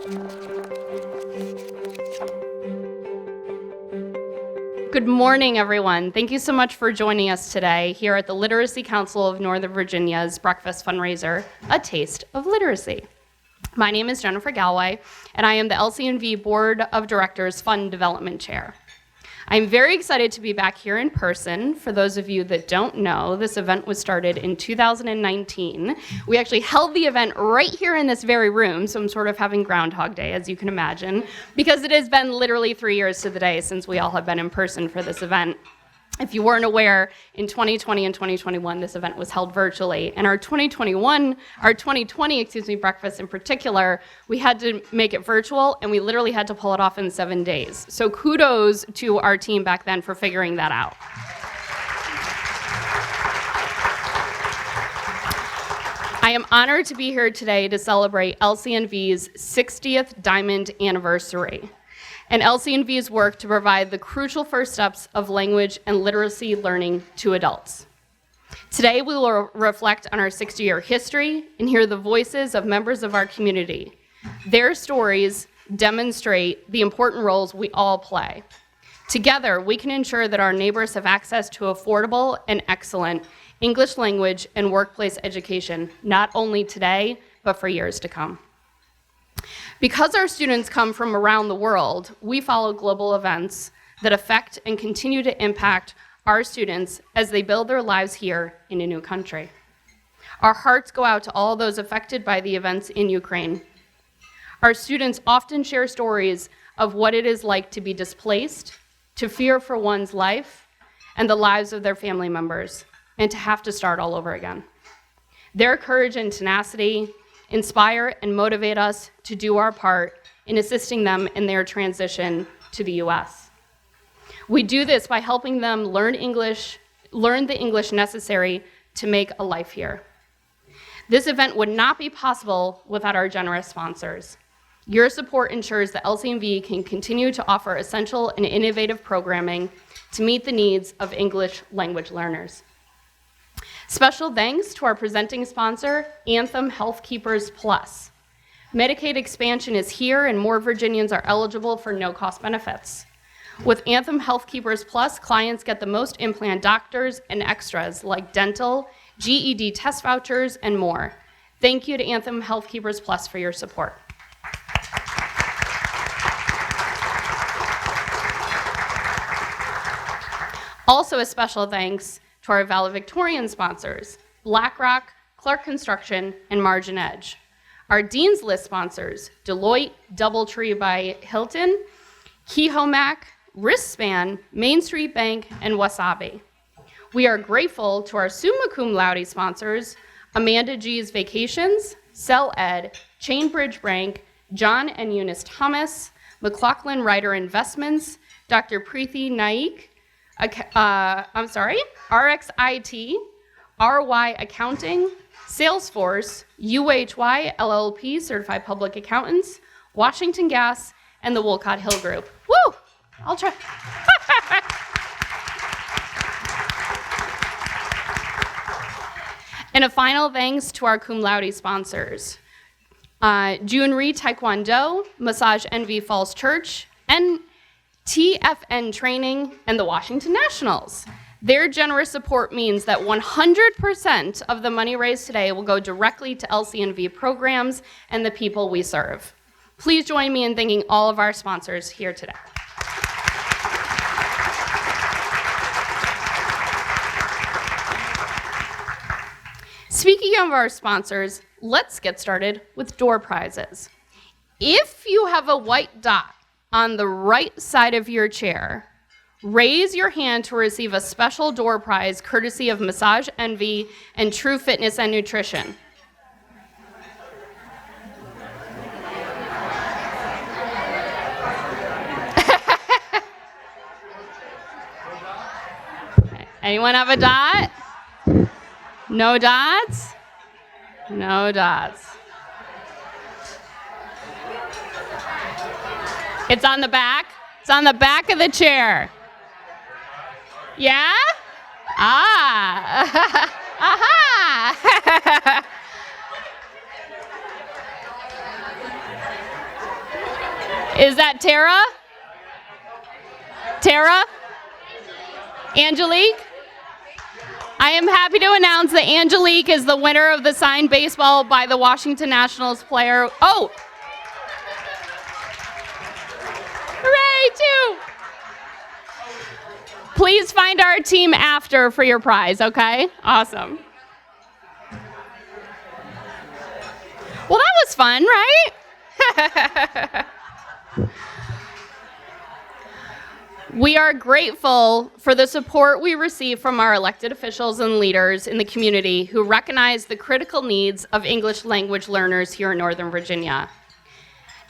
Good morning, everyone. Thank you so much for joining us today here at the Literacy Council of Northern Virginia's breakfast fundraiser, A Taste of Literacy. My name is Jennifer Galway, and I am the LCNV Board of Directors Fund Development Chair. I'm very excited to be back here in person. For those of you that don't know, this event was started in 2019. We actually held the event right here in this very room, so I'm sort of having Groundhog Day, as you can imagine, because it has been literally 3 years to the day since we all have been in person for this event. If you weren't aware, in 2020 and 2021, this event was held virtually. And our 2020 breakfast in particular, we had to make it virtual, and we literally had to pull it off in 7 days. So kudos to our team back then for figuring that out. I am honored to be here today to celebrate LCNV's 60th Diamond Anniversary, and LCNV's work to provide the crucial first steps of language and literacy learning to adults. Today, we will reflect on our 60-year history and hear the voices of members of our community. Their stories demonstrate the important roles we all play. Together, we can ensure that our neighbors have access to affordable and excellent English language and workplace education, not only today, but for years to come. Because our students come from around the world, we follow global events that affect and continue to impact our students as they build their lives here in a new country. Our hearts go out to all those affected by the events in Ukraine. Our students often share stories of what it is like to be displaced, to fear for one's life and the lives of their family members, and to have to start all over again. Their courage and tenacity inspire and motivate us to do our part in assisting them in their transition to the U.S. We do this by helping them learn the English necessary to make a life here. This event would not be possible without our generous sponsors. Your support ensures that LCNV can continue to offer essential and innovative programming to meet the needs of English language learners. Special thanks to our presenting sponsor, Anthem Health Keepers Plus. Medicaid expansion is here, and more Virginians are eligible for no-cost benefits. With Anthem Health Keepers Plus, clients get the most in-plan doctors and extras like dental, GED test vouchers, and more. Thank you to Anthem Health Keepers Plus for your support. Also, a special thanks to our valedictorian sponsors, BlackRock, Clark Construction, and Margin Edge. Our Dean's List sponsors, Deloitte, Doubletree by Hilton, Kehoe-Mac, Wristspan, Main Street Bank, and Wasabi. We are grateful to our summa cum laude sponsors, Amanda G's Vacations, Cell Ed, Chainbridge Bank, John and Eunice Thomas, McLaughlin Ryder Investments, Dr. Preeti Naik, RXIT, RY Accounting, Salesforce, UHY LLP, Certified Public Accountants, Washington Gas, and the Wolcott Hill Group. Woo! I'll try. And a final thanks to our cum laude sponsors, Junri Taekwondo, Massage Envy Falls Church, and TFN Training, and the Washington Nationals. Their generous support means that 100% of the money raised today will go directly to LCNV programs and the people we serve. Please join me in thanking all of our sponsors here today. Speaking of our sponsors, let's get started with door prizes. If you have a white dot on the right side of your chair, raise your hand to receive a special door prize courtesy of Massage Envy and True Fitness and Nutrition. Anyone have a dot? No dots? No dots. It's on the back. It's on the back of the chair. Yeah? Ah. Aha. Is that Tara? Tara? Angelique? I am happy to announce that Angelique is the winner of the signed baseball by the Washington Nationals player. Oh! Hooray, two! Please find our team after for your prize, okay? Awesome. Well, that was fun, right? We are grateful for the support we receive from our elected officials and leaders in the community who recognize the critical needs of English language learners here in Northern Virginia.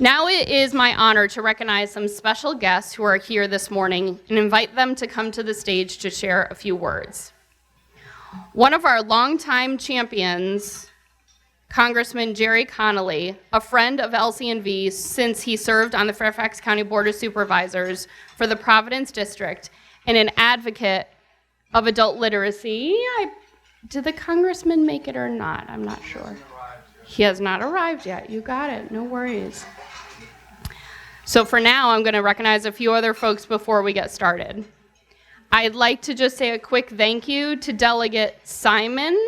Now it is my honor to recognize some special guests who are here this morning and invite them to come to the stage to share a few words. One of our longtime champions, Congressman Joe Connolly, a friend of LCNV since he served on the Fairfax County Board of Supervisors for the Providence District, and an advocate of adult literacy. Did the congressman make it or not? I'm not sure. He has not arrived yet. You got it. No worries. So for now, I'm going to recognize a few other folks before we get started. I'd like to just say a quick thank you to Delegate Simon.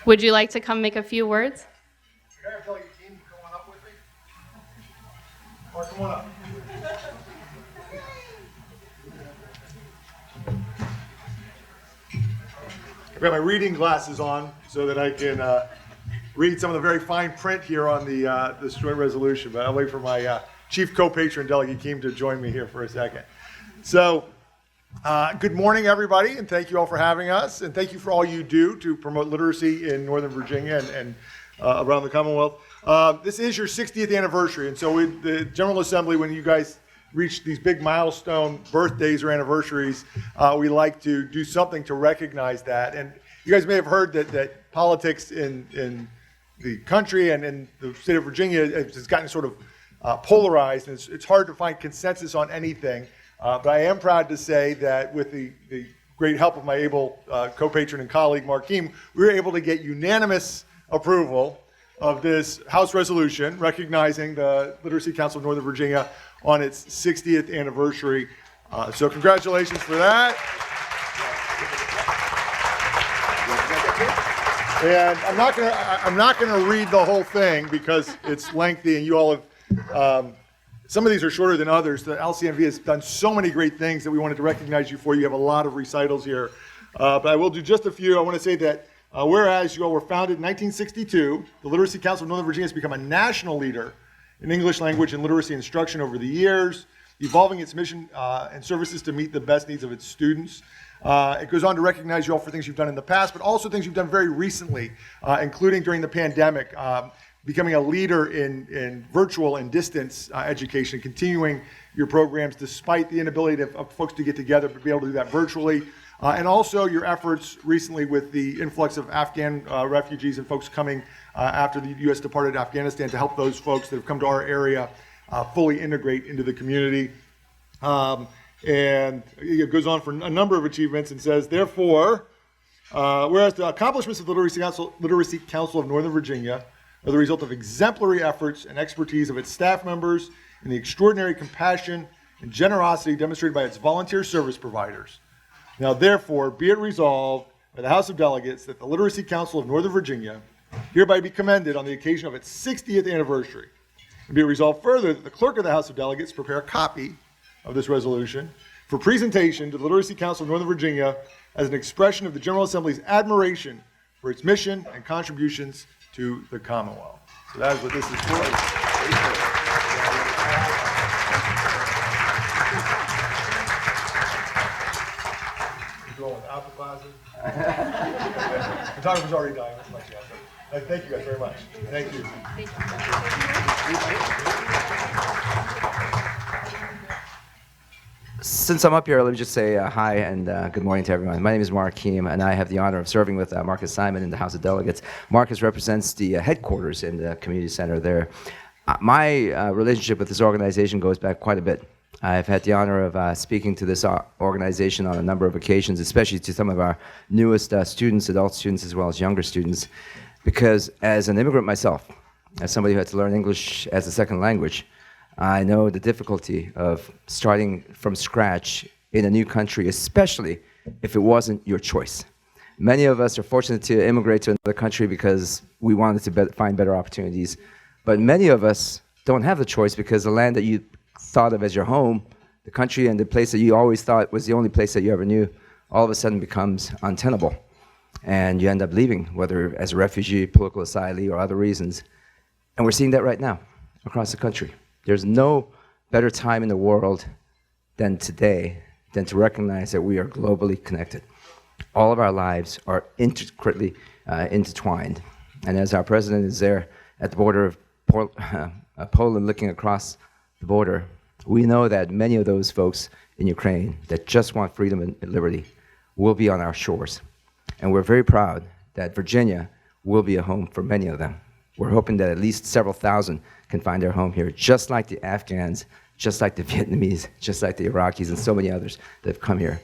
Would you like to come make a few words? Can I tell your team to come on up with me? Or come on up. I've got my reading glasses on so that I can read some of the very fine print here on this joint resolution, but I'll wait for my chief co-patron, Delegate Keim, to join me here for a second. So, good morning, everybody, and thank you all for having us, and thank you for all you do to promote literacy in Northern Virginia and around the Commonwealth. This is your 60th anniversary, and so the General Assembly, when you guys reach these big milestone birthdays or anniversaries, we like to do something to recognize that. And you guys may have heard that politics in the country and in the state of Virginia has gotten sort of polarized, and it's hard to find consensus on anything. But I am proud to say that with the great help of my able co-patron and colleague, Mark Keim, we were able to get unanimous approval of this House resolution recognizing the Literacy Council of Northern Virginia on its 60th anniversary. So congratulations for that. And I'm not gonna read the whole thing because it's lengthy, and you all have. Some of these are shorter than others. The LCNV has done so many great things that we wanted to recognize you for. You have a lot of recitals here. But I will do just a few. I want to say that whereas you all were founded in 1962, the Literacy Council of Northern Virginia has become a national leader in English language and literacy instruction over the years, evolving its mission and services to meet the best needs of its students. It goes on to recognize you all for things you've done in the past, but also things you've done very recently, including during the pandemic. Becoming a leader in virtual and distance education, continuing your programs despite the inability of folks to get together, but be able to do that virtually. And also your efforts recently with the influx of Afghan refugees and folks coming after the U.S. departed Afghanistan to help those folks that have come to our area fully integrate into the community. And it goes on for a number of achievements and says, therefore, whereas the accomplishments of the Literacy Council of Northern Virginia are the result of exemplary efforts and expertise of its staff members and the extraordinary compassion and generosity demonstrated by its volunteer service providers. Now, therefore, be it resolved by the House of Delegates that the Literacy Council of Northern Virginia hereby be commended on the occasion of its 60th anniversary. And be it resolved further that the Clerk of the House of Delegates prepare a copy of this resolution for presentation to the Literacy Council of Northern Virginia as an expression of the General Assembly's admiration for its mission and contributions to the Commonwealth. So that is what this is for. You're going with alpha classes? Photographer's already dying. That's my chance. Thank you guys very much. Thank you. Since I'm up here, let me just say hi and good morning to everyone. My name is Mark Keim, and I have the honor of serving with Marcus Simon in the House of Delegates. Marcus represents the headquarters in the community center there. My relationship with this organization goes back quite a bit. I've had the honor of speaking to this organization on a number of occasions, especially to some of our newest students, adult students, as well as younger students, because as an immigrant myself, as somebody who had to learn English as a second language, I know the difficulty of starting from scratch in a new country, especially if it wasn't your choice. Many of us are fortunate to immigrate to another country because we wanted to find better opportunities, but many of us don't have the choice because the land that you thought of as your home, the country and the place that you always thought was the only place that you ever knew, all of a sudden becomes untenable. And you end up leaving, whether as a refugee, political asylee, or other reasons. And we're seeing that right now across the country. There's no better time in the world than today than to recognize that we are globally connected. All of our lives are intricately intertwined. And as our president is there at the border of Poland looking across the border, we know that many of those folks in Ukraine that just want freedom and liberty will be on our shores. And we're very proud that Virginia will be a home for many of them. We're hoping that at least several thousand can find their home here, just like the Afghans, just like the Vietnamese, just like the Iraqis, and so many others that have come here.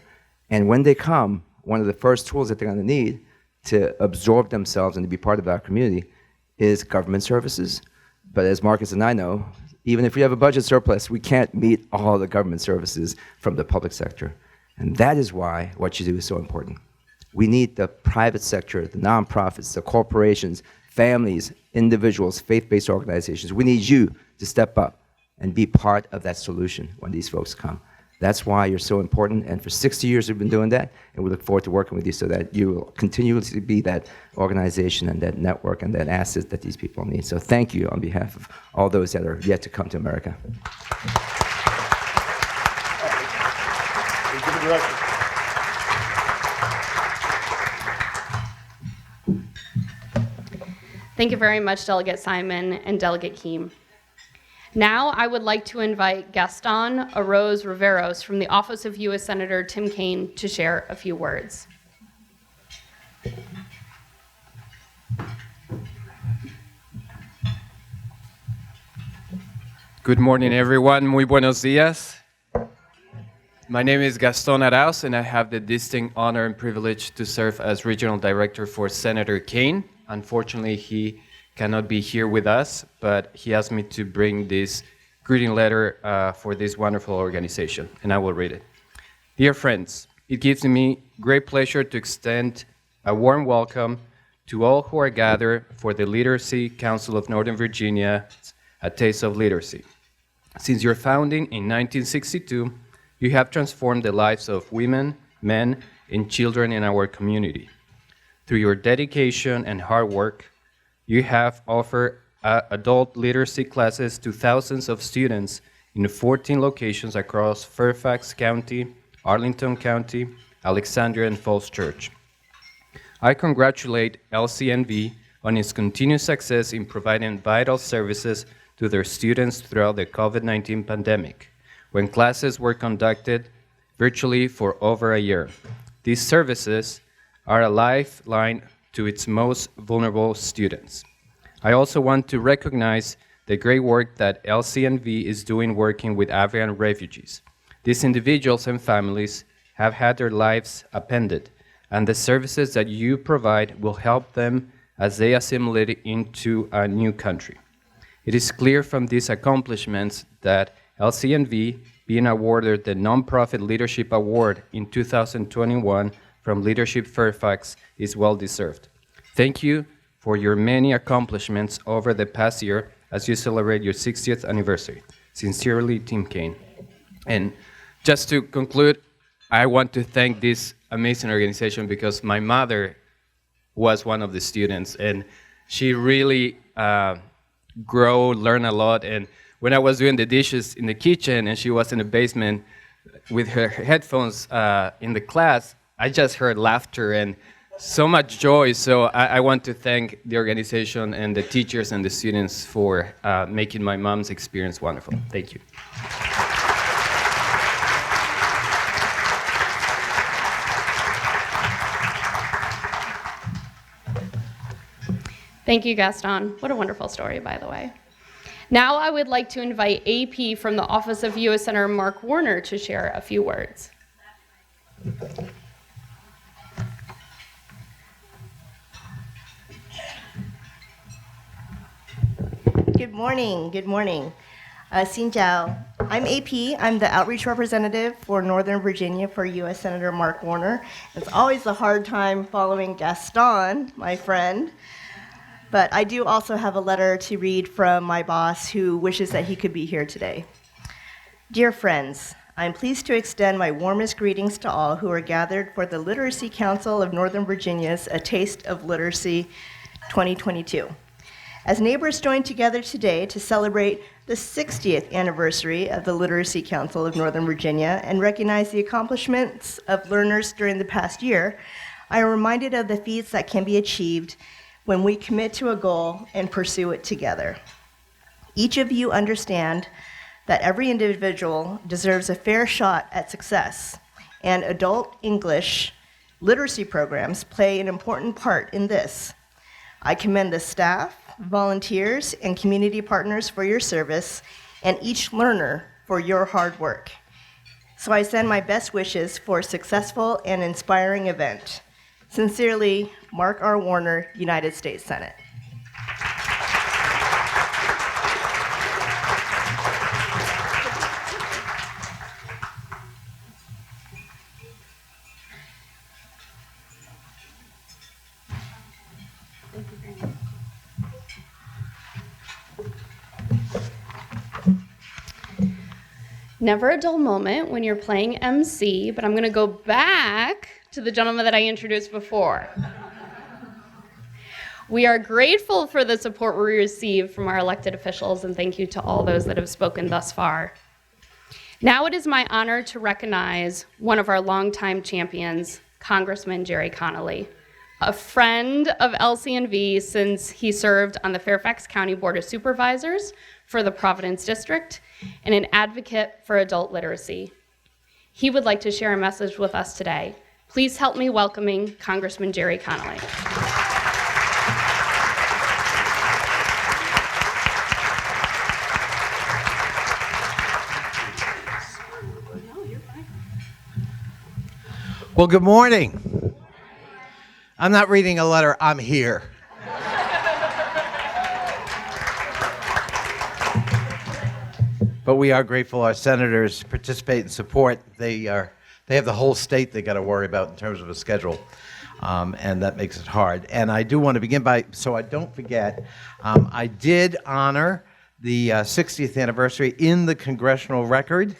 And when they come, one of the first tools that they're going to need to absorb themselves and to be part of our community is government services. But as Marcus and I know, even if we have a budget surplus, we can't meet all the government services from the public sector. And that is why what you do is so important. We need the private sector, the nonprofits, the corporations, families, individuals, faith-based organizations. We need you to step up and be part of that solution when these folks come. That's why you're so important, and for 60 years we've been doing that, and we look forward to working with you so that you will continue to be that organization and that network and that asset that these people need. So thank you on behalf of all those that are yet to come to America. Thank you very much, Delegate Simon and Delegate Keim. Now I would like to invite Gaston Arroz Riveros from the Office of U.S. Senator Tim Kaine to share a few words. Good morning, everyone. Muy buenos días. My name is Gaston Arauz, and I have the distinct honor and privilege to serve as Regional Director for Senator Kaine. Unfortunately, he cannot be here with us, but he asked me to bring this greeting letter for this wonderful organization, and I will read it. Dear friends, it gives me great pleasure to extend a warm welcome to all who are gathered for the Literacy Council of Northern Virginia, A Taste of Literacy. Since your founding in 1962, you have transformed the lives of women, men, and children in our community. Through your dedication and hard work, you have offered adult literacy classes to thousands of students in 14 locations across Fairfax County, Arlington County, Alexandria, and Falls Church. I congratulate LCNV on its continued success in providing vital services to their students throughout the COVID-19 pandemic, when classes were conducted virtually for over a year. These services are a lifeline to its most vulnerable students. I also want to recognize the great work that LCNV is doing working with Afghan refugees. These individuals and families have had their lives upended, and the services that you provide will help them as they assimilate into a new country. It is clear from these accomplishments that LCNV, being awarded the Nonprofit Leadership Award in 2021 from Leadership Fairfax, is well-deserved. Thank you for your many accomplishments over the past year as you celebrate your 60th anniversary. Sincerely, Tim Kaine. And just to conclude, I want to thank this amazing organization because my mother was one of the students, and she really learned a lot. And when I was doing the dishes in the kitchen and she was in the basement with her headphones in the class, I just heard laughter and so much joy. So I want to thank the organization and the teachers and the students for making my mom's experience wonderful. Thank you. Thank you, Gaston. What a wonderful story, by the way. Now I would like to invite AP from the Office of U.S. Senator Mark Warner to share a few words. Good morning. Good morning. Xin chào. I'm AP. I'm the outreach representative for Northern Virginia for U.S. Senator Mark Warner. It's always a hard time following Gaston, my friend. But I do also have a letter to read from my boss who wishes that he could be here today. Dear friends, I'm pleased to extend my warmest greetings to all who are gathered for the Literacy Council of Northern Virginia's A Taste of Literacy 2022. As neighbors join together today to celebrate the 60th anniversary of the Literacy Council of Northern Virginia and recognize the accomplishments of learners during the past year, I am reminded of the feats that can be achieved when we commit to a goal and pursue it together. Each of you understand that every individual deserves a fair shot at success, and adult English literacy programs play an important part in this. I commend the staff, volunteers, and community partners for your service, and each learner for your hard work. So I send my best wishes for a successful and inspiring event. Sincerely, Mark R. Warner, United States Senate. Never a dull moment when you're playing MC, but I'm going to go back to the gentleman that I introduced before. We are grateful for the support we receive from our elected officials, and thank you to all those that have spoken thus far. Now it is my honor to recognize one of our longtime champions, Congressman Jerry Connolly, a friend of LCNV since he served on the Fairfax County Board of Supervisors for the Providence District, and an advocate for adult literacy. He would like to share a message with us today. Please help me welcoming Congressman Jerry Connolly. Well, good morning. I'm not reading a letter, I'm here. But we are grateful our senators participate and support. They have the whole state they got to worry about in terms of a schedule, and that makes it hard. And I do want to begin by, so I don't forget, I did honor the 60th anniversary in the congressional record.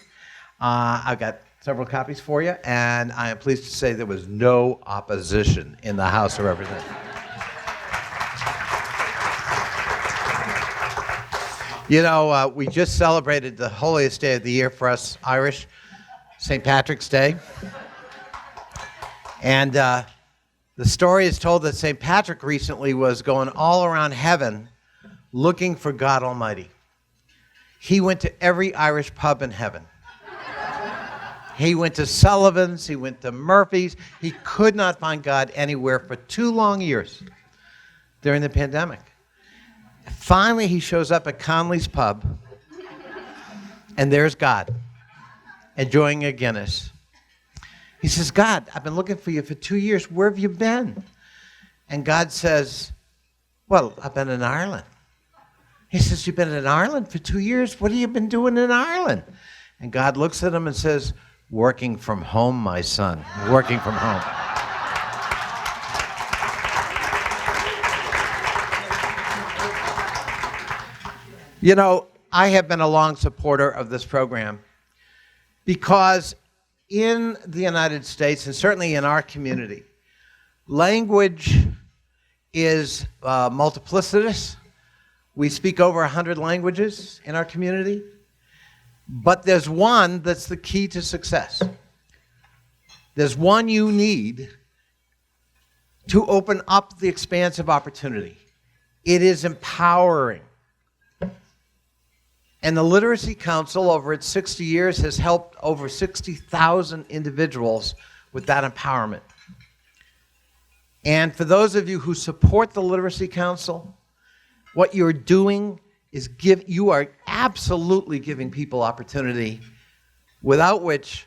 I've got several copies for you, and I am pleased to say there was no opposition in the House of Representatives. You know, we just celebrated the holiest day of the year for us Irish, St. Patrick's Day. And the story is told that St. Patrick recently was going all around heaven looking for God Almighty. He went to every Irish pub in heaven. He went to Sullivan's, he went to Murphy's. He could not find God anywhere for 2 long years during the pandemic. Finally, he shows up at Connolly's pub, and there's God, enjoying a Guinness. He says, God, I've been looking for you for 2 years. Where have you been? And God says, well, I've been in Ireland. He says, you've been in Ireland for 2 years? What have you been doing in Ireland? And God looks at him and says, working from home, my son, working from home. You know, I have been a long supporter of this program because in the United States, and certainly in our community, language is multiplicitous. We speak over 100 languages in our community, but there's one that's the key to success. There's one you need to open up the expanse of opportunity. It is empowering. And the Literacy Council, over its 60 years, has helped over 60,000 individuals with that empowerment. And for those of you who support the Literacy Council, what you're doing is you are absolutely giving people opportunity without which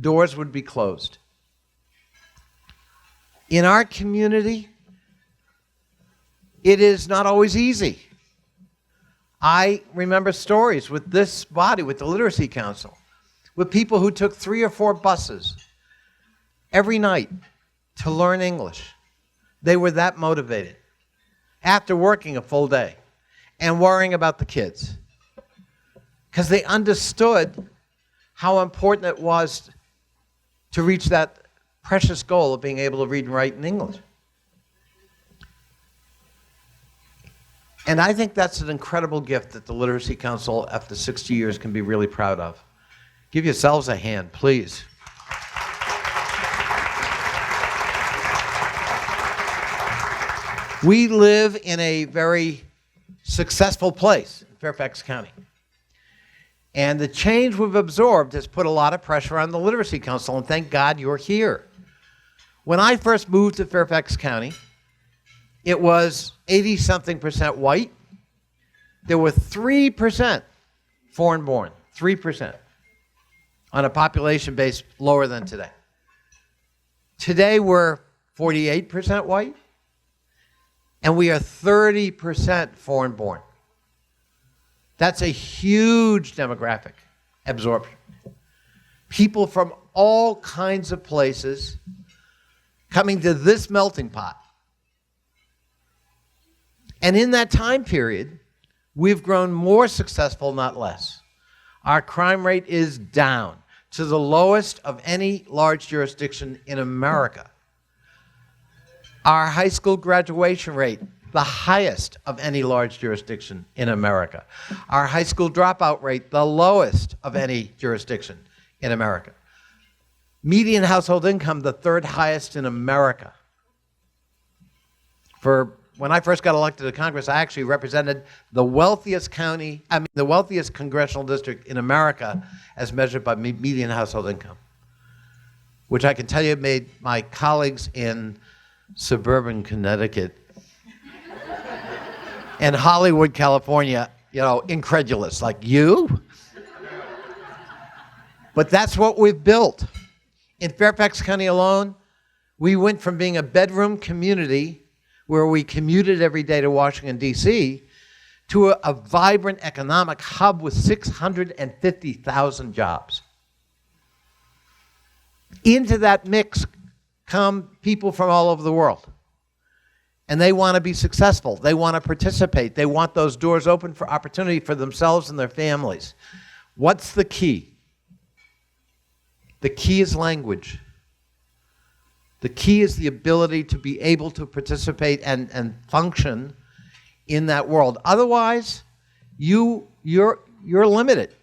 doors would be closed. In our community, it is not always easy. I remember stories with this body, with the Literacy Council, with people who took 3 or 4 buses every night to learn English. They were that motivated after working a full day and worrying about the kids because they understood how important it was to reach that precious goal of being able to read and write in English. And I think that's an incredible gift that the Literacy Council, after 60 years, can be really proud of. Give yourselves a hand, please. We live in a very successful place in Fairfax County. And the change we've absorbed has put a lot of pressure on the Literacy Council, and thank God you're here. When I first moved to Fairfax County, it was 80-something% white. There were 3% foreign-born, 3%, on a population base lower than today. Today we're 48% white, and we are 30% foreign-born. That's a huge demographic absorption. People from all kinds of places coming to this melting pot. And in that time period, we've grown more successful, not less. Our crime rate is down to the lowest of any large jurisdiction in America. Our high school graduation rate, the highest of any large jurisdiction in America. Our high school dropout rate, the lowest of any jurisdiction in America. Median household income, the 3rd highest in America. When I first got elected to Congress, I actually represented the wealthiest congressional district in America as measured by median household income, which I can tell you made my colleagues in suburban Connecticut and Hollywood, California, incredulous, like you? But that's what we've built. In Fairfax County alone, we went from being a bedroom community where we commuted every day to Washington, D.C., to a vibrant economic hub with 650,000 jobs. Into that mix come people from all over the world. And they want to be successful. They want to participate. They want those doors open for opportunity for themselves and their families. What's the key? The key is language. The key is the ability to be able to participate and function in that world. Otherwise, you're limited.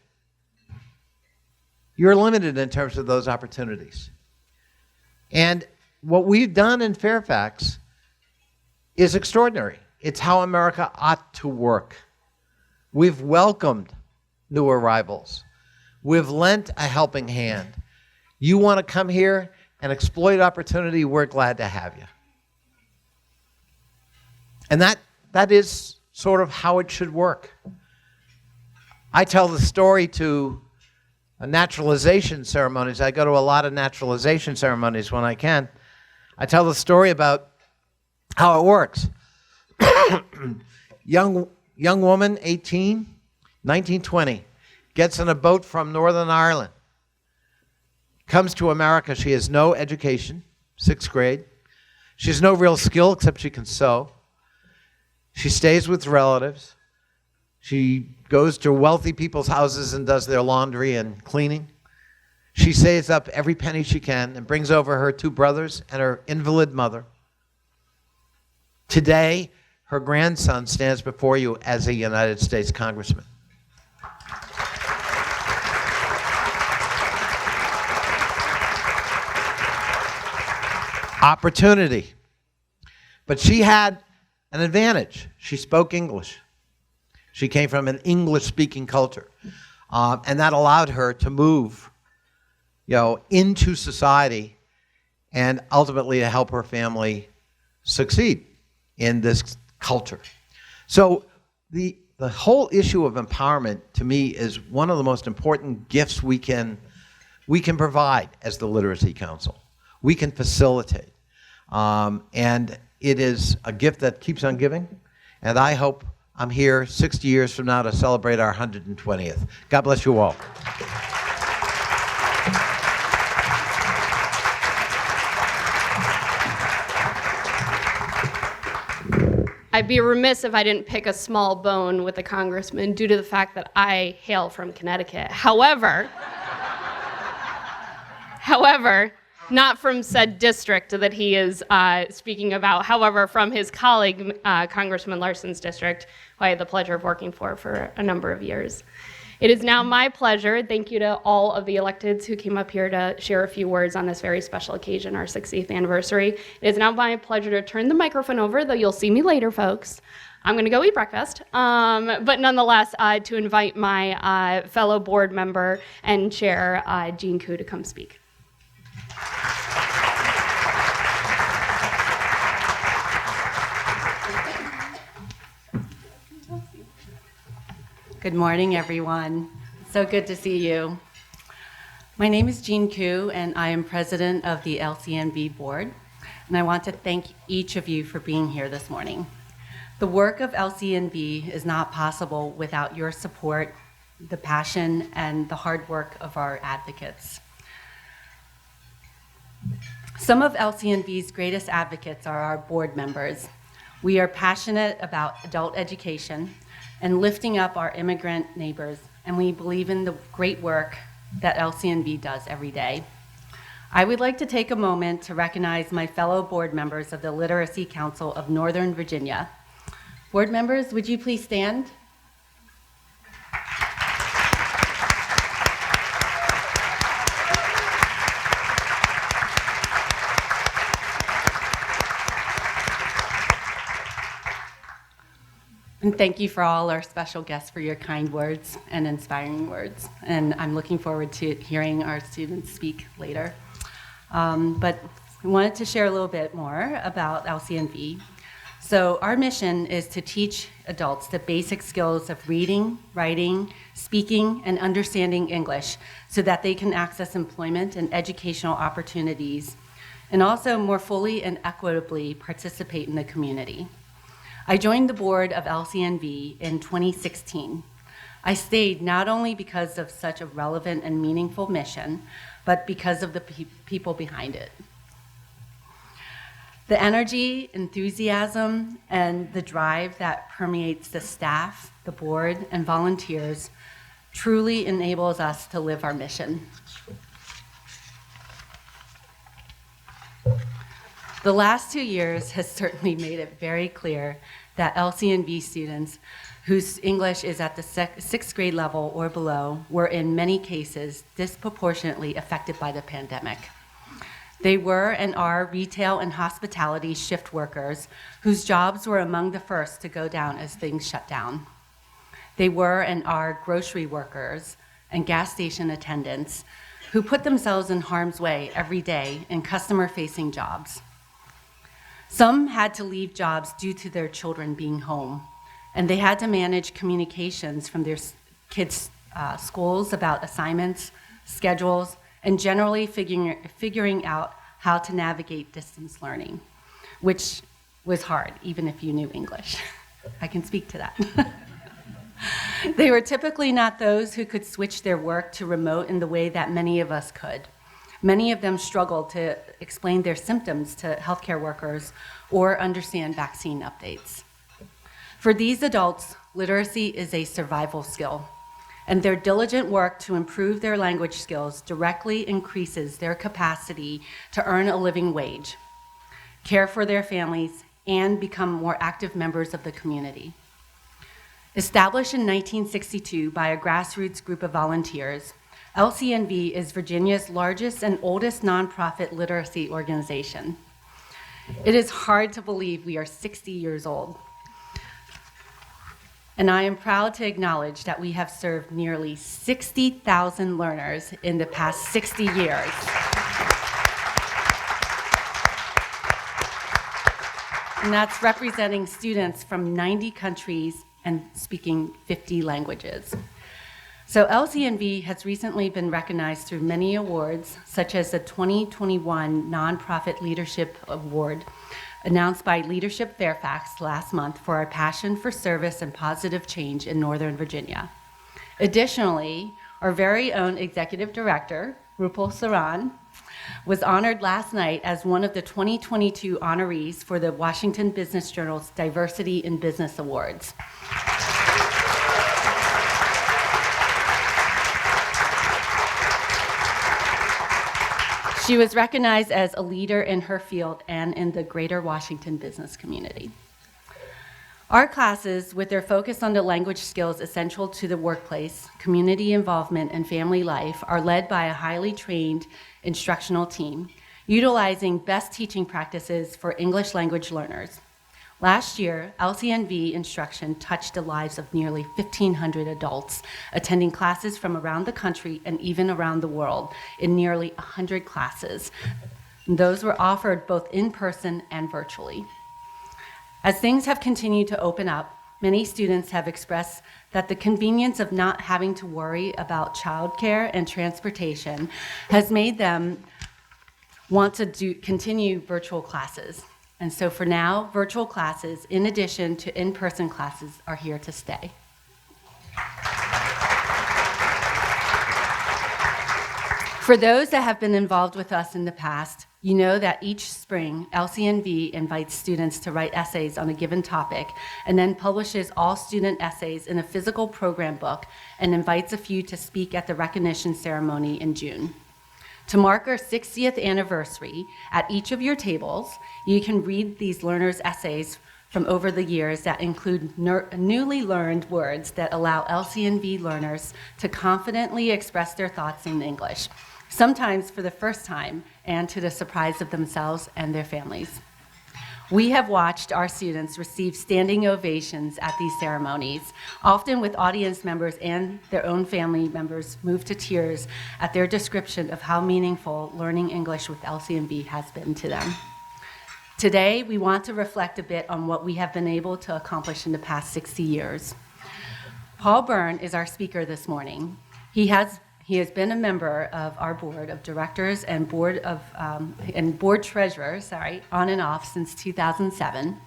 You're limited in terms of those opportunities. And what we've done in Fairfax is extraordinary. It's how America ought to work. We've welcomed new arrivals. We've lent a helping hand. You want to come here and exploit opportunity, we're glad to have you. And that is sort of how it should work. I tell the story to naturalization ceremonies. I go to a lot of naturalization ceremonies when I can. I tell the story about how it works. Young woman, 18, 19, 20, gets on a boat from Northern Ireland, comes to America. She has no education, 6th grade. She has no real skill except she can sew. She stays with relatives. She goes to wealthy people's houses and does their laundry and cleaning. She saves up every penny she can and brings over her 2 brothers and her invalid mother. Today, her grandson stands before you as a United States Congressman. Opportunity. But she had an advantage. She spoke English. She came from an English-speaking culture. And that allowed her to move, into society and ultimately to help her family succeed in this culture. So the the whole issue of empowerment to me is one of the most important gifts we can provide as the Literacy Council. We can facilitate. And it is a gift that keeps on giving. And I hope I'm here 60 years from now to celebrate our 120th. God bless you all. I'd be remiss if I didn't pick a small bone with the congressman due to the fact that I hail from Connecticut. However, not from said district that he is speaking about, however, from his colleague, Congressman Larson's district, who I had the pleasure of working for a number of years. It is now my pleasure, thank you to all of the electeds who came up here to share a few words on this very special occasion, our 60th anniversary. It is now my pleasure to turn the microphone over, though you'll see me later, folks. I'm gonna go eat breakfast, but nonetheless, to invite my fellow board member and chair, Jean Koo, to come speak. Good morning, everyone. So good to see you. My name is Jean Koo, and I am president of the LCNV board, and I want to thank each of you for being here this morning. The work of LCNV is not possible without your support, the passion, and the hard work of our advocates. Some of LCNV's greatest advocates are our board members. We are passionate about adult education and lifting up our immigrant neighbors, and we believe in the great work that LCNV does every day. I would like to take a moment to recognize my fellow board members of the Literacy Council of Northern Virginia. Board members, would you please stand? And thank you for all our special guests for your kind words and inspiring words. And I'm looking forward to hearing our students speak later. But I wanted to share a little bit more about LCNV. So our mission is to teach adults the basic skills of reading, writing, speaking, and understanding English so that they can access employment and educational opportunities, and also more fully and equitably participate in the community. I joined the board of LCNV in 2016. I stayed not only because of such a relevant and meaningful mission, but because of the people behind it. The energy, enthusiasm, and the drive that permeates the staff, the board, and volunteers truly enables us to live our mission. The last 2 years has certainly made it very clear that LCNV students whose English is at the sixth grade level or below were in many cases disproportionately affected by the pandemic. They were and are retail and hospitality shift workers whose jobs were among the first to go down as things shut down. They were and are grocery workers and gas station attendants who put themselves in harm's way every day in customer-facing jobs. Some had to leave jobs due to their children being home, and they had to manage communications from their kids' schools about assignments, schedules, and generally figuring out how to navigate distance learning, which was hard, even if you knew English. I can speak to that. They were typically not those who could switch their work to remote in the way that many of us could. Many of them struggled to explain their symptoms to healthcare workers or understand vaccine updates. For these adults, literacy is a survival skill, and their diligent work to improve their language skills directly increases their capacity to earn a living wage, care for their families, and become more active members of the community. Established in 1962 by a grassroots group of volunteers, LCNV is Virginia's largest and oldest nonprofit literacy organization. It is hard to believe we are 60 years old. And I am proud to acknowledge that we have served nearly 60,000 learners in the past 60 years. And that's representing students from 90 countries and speaking 50 languages. So LCNV has recently been recognized through many awards, such as the 2021 Nonprofit Leadership Award, announced by Leadership Fairfax last month for our passion for service and positive change in Northern Virginia. Additionally, our very own Executive Director, Rupal Saran, was honored last night as one of the 2022 honorees for the Washington Business Journal's Diversity in Business Awards. She was recognized as a leader in her field and in the greater Washington business community. Our classes, with their focus on the language skills essential to the workplace, community involvement, and family life, are led by a highly trained instructional team, utilizing best teaching practices for English language learners. Last year, LCNV instruction touched the lives of nearly 1,500 adults, attending classes from around the country and even around the world in nearly 100 classes. Those were offered both in person and virtually. As things have continued to open up, many students have expressed that the convenience of not having to worry about childcare and transportation has made them want to continue virtual classes. And so for now, virtual classes, in addition to in-person classes, are here to stay. For those that have been involved with us in the past, you know that each spring, LCNV invites students to write essays on a given topic and then publishes all student essays in a physical program book and invites a few to speak at the recognition ceremony in June. To mark our 60th anniversary, at each of your tables, you can read these learners' essays from over the years that include newly learned words that allow LCNV learners to confidently express their thoughts in English, sometimes for the first time and to the surprise of themselves and their families. We have watched our students receive standing ovations at these ceremonies, often with audience members and their own family members moved to tears at their description of how meaningful learning English with LCNV has been to them. Today, we want to reflect a bit on what we have been able to accomplish in the past 60 years. Paul Byrne is our speaker this morning. He has been a member of our board of directors and board treasurer, on and off since 2007.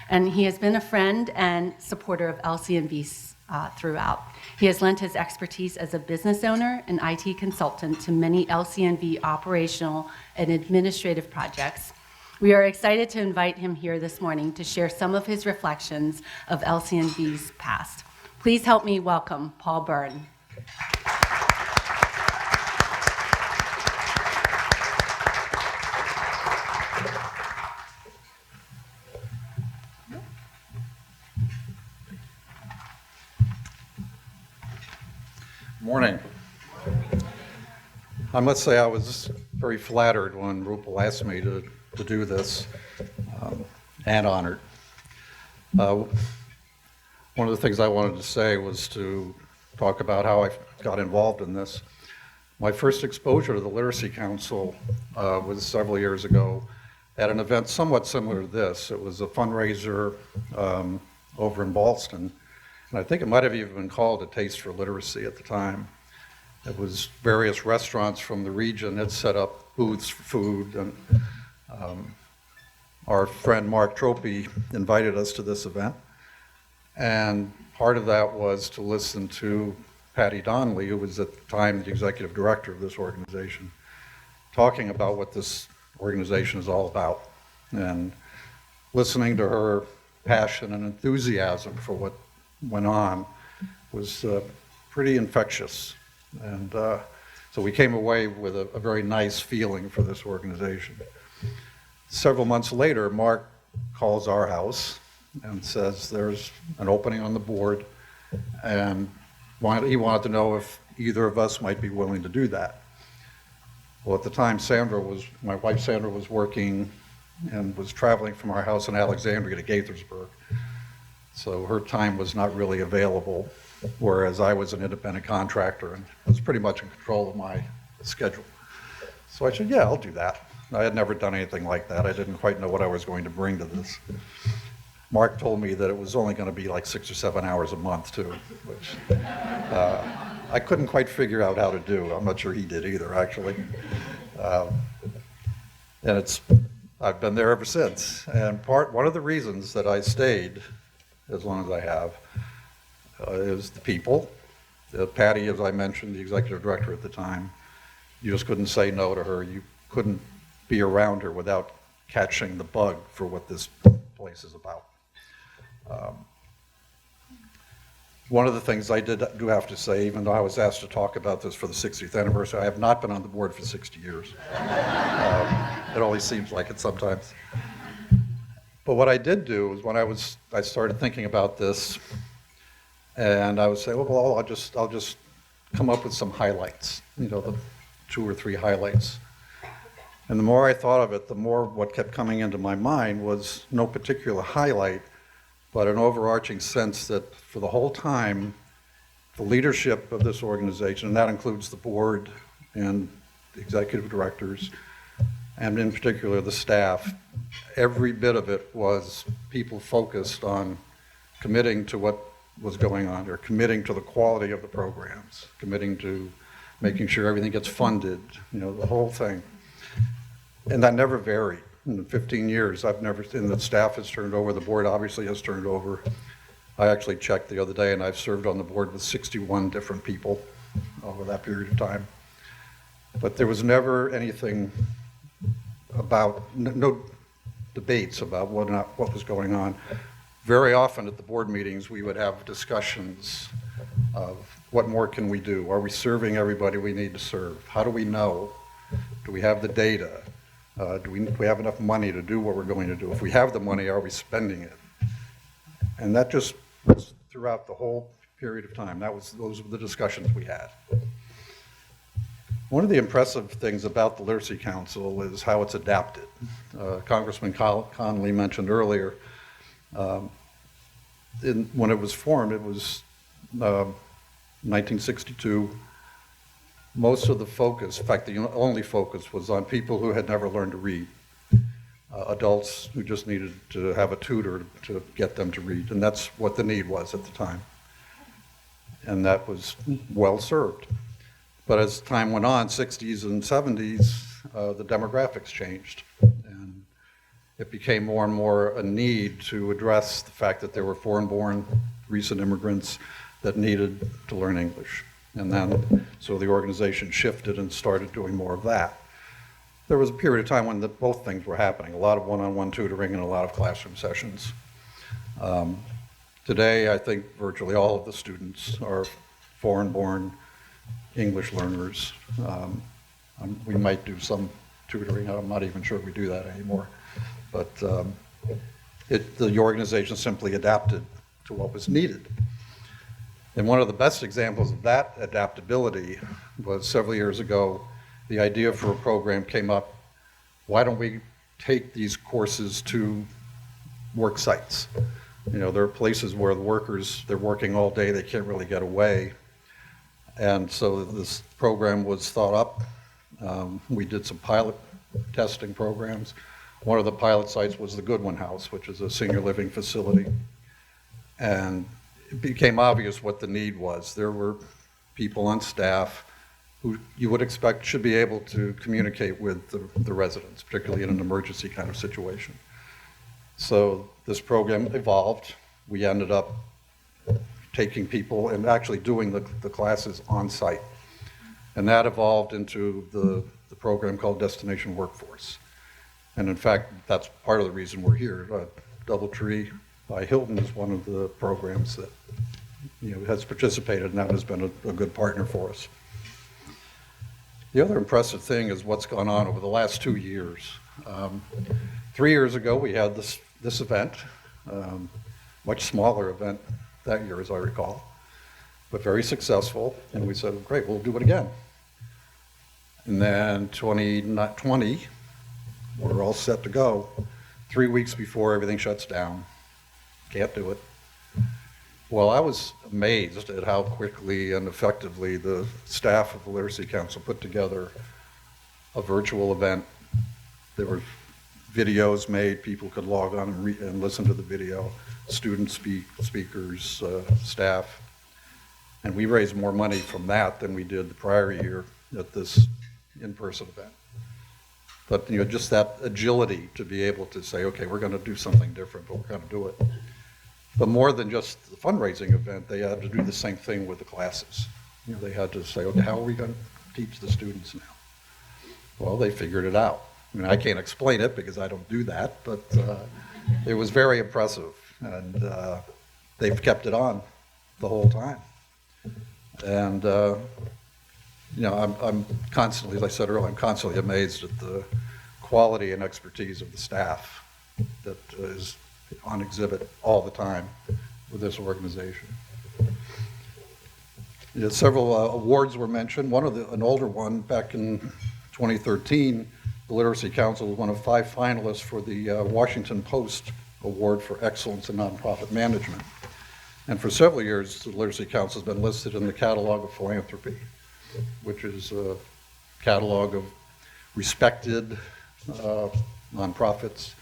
And he has been a friend and supporter of LCNV throughout. He has lent his expertise as a business owner and IT consultant to many LCNV operational and administrative projects. We are excited to invite him here this morning to share some of his reflections of LCNV's past. Please help me welcome Paul Byrne. Morning. I must say I was very flattered when Rupal asked me to do this, and honored. One of the things I wanted to say was to talk about how I got involved in this. My first exposure to the Literacy Council was several years ago at an event somewhat similar to this. It was a fundraiser over in Ballston. And I think it might have even been called a Taste for Literacy at the time. It was various restaurants from the region had set up booths for food, and our friend Mark Tropey invited us to this event. And part of that was to listen to Patty Donnelly, who was at the time the executive director of this organization, talking about what this organization is all about, and listening to her passion and enthusiasm for what went on was pretty infectious. And so we came away with a very nice feeling for this organization. Several months later, Mark calls our house and says there's an opening on the board, and he wanted to know if either of us might be willing to do that. Well, at the time, my wife Sandra was working and was traveling from our house in Alexandria to Gaithersburg. So her time was not really available, whereas I was an independent contractor and was pretty much in control of my schedule. So I said, yeah, I'll do that. I had never done anything like that. I didn't quite know what I was going to bring to this. Mark told me that it was only going to be like 6 or 7 hours a month too, which I couldn't quite figure out how to do. I'm not sure he did either, actually. And I've been there ever since. And one of the reasons that I stayed as long as I have is the people. Patty, as I mentioned, the executive director at the time, you just couldn't say no to her. You couldn't be around her without catching the bug for what this place is about. One of the things I do have to say, even though I was asked to talk about this for the 60th anniversary, I have not been on the board for 60 years. It only seems like it sometimes. But what I did do is when I started thinking about this, and I would say, well, I'll just come up with some highlights, the 2 or 3 highlights. And the more I thought of it, the more what kept coming into my mind was no particular highlight, but an overarching sense that for the whole time, the leadership of this organization, and that includes the board and the executive directors, and in particular the staff, every bit of it was people focused on committing to what was going on, or committing to the quality of the programs, committing to making sure everything gets funded, the whole thing. And that never varied. In 15 years, and the staff has turned over, the board obviously has turned over. I actually checked the other day, and I've served on the board with 61 different people over that period of time. But there was never anything about, no debates about what was going on. Very often at the board meetings, we would have discussions of what more can we do? Are we serving everybody we need to serve? How do we know? Do we have the data? Do we have enough money to do what we're going to do? If we have the money, are we spending it? And that just was throughout the whole period of time. Those were the discussions we had. One of the impressive things about the Literacy Council is how it's adapted. Congressman Connolly mentioned earlier, when it was formed, it was 1962. Most of the focus, in fact, the only focus, was on people who had never learned to read, adults who just needed to have a tutor to get them to read, and that's what the need was at the time. And that was well served. But as time went on, 60s and 70s, the demographics changed, and it became more and more a need to address the fact that there were foreign-born recent immigrants that needed to learn English. And then, so the organization shifted and started doing more of that. There was a period of time when both things were happening, a lot of one-on-one tutoring and a lot of classroom sessions. Today, I think virtually all of the students are foreign-born English learners. We might do some tutoring, I'm not even sure we do that anymore. But the organization simply adapted to what was needed. And one of the best examples of that adaptability was several years ago, the idea for a program came up, why don't we take these courses to work sites? There are places where the workers, they're working all day, they can't really get away. And so this program was thought up. We did some pilot testing programs. One of the pilot sites was the Goodwin House, which is a senior living facility. And it became obvious what the need was. There were people on staff who you would expect should be able to communicate with the residents, particularly in an emergency kind of situation. So this program evolved. We ended up taking people and actually doing the classes on site. And that evolved into the program called Destination Workforce. And in fact, that's part of the reason we're here. Doubletree by Hilton is one of the programs that has participated, and that has been a good partner for us. The other impressive thing is what's gone on over the last 2 years. 3 years ago, we had this event, much smaller event that year, as I recall, but very successful, and we said, great, we'll do it again. And then 2020, we're all set to go. 3 weeks before everything shuts down. Can't do it. Well, I was amazed at how quickly and effectively the staff of the Literacy Council put together a virtual event. There were videos made, people could log on and listen to the video, students, speakers, staff. And we raised more money from that than we did the prior year at this in-person event. But just that agility to be able to say, okay, we're going to do something different, but we're going to do it. But more than just the fundraising event, they had to do the same thing with the classes. They had to say, okay, how are we going to teach the students now? Well, they figured it out. I mean, I can't explain it because I don't do that, but it was very impressive, and they've kept it on the whole time. And I'm constantly, as I said earlier, I'm constantly amazed at the quality and expertise of the staff that is on exhibit all the time with this organization. Several awards were mentioned. An older one back in 2013, the Literacy Council was one of 5 finalists for the Washington Post Award for Excellence in Nonprofit Management. And for several years, the Literacy Council has been listed in the Catalog of Philanthropy, which is a catalog of respected nonprofits.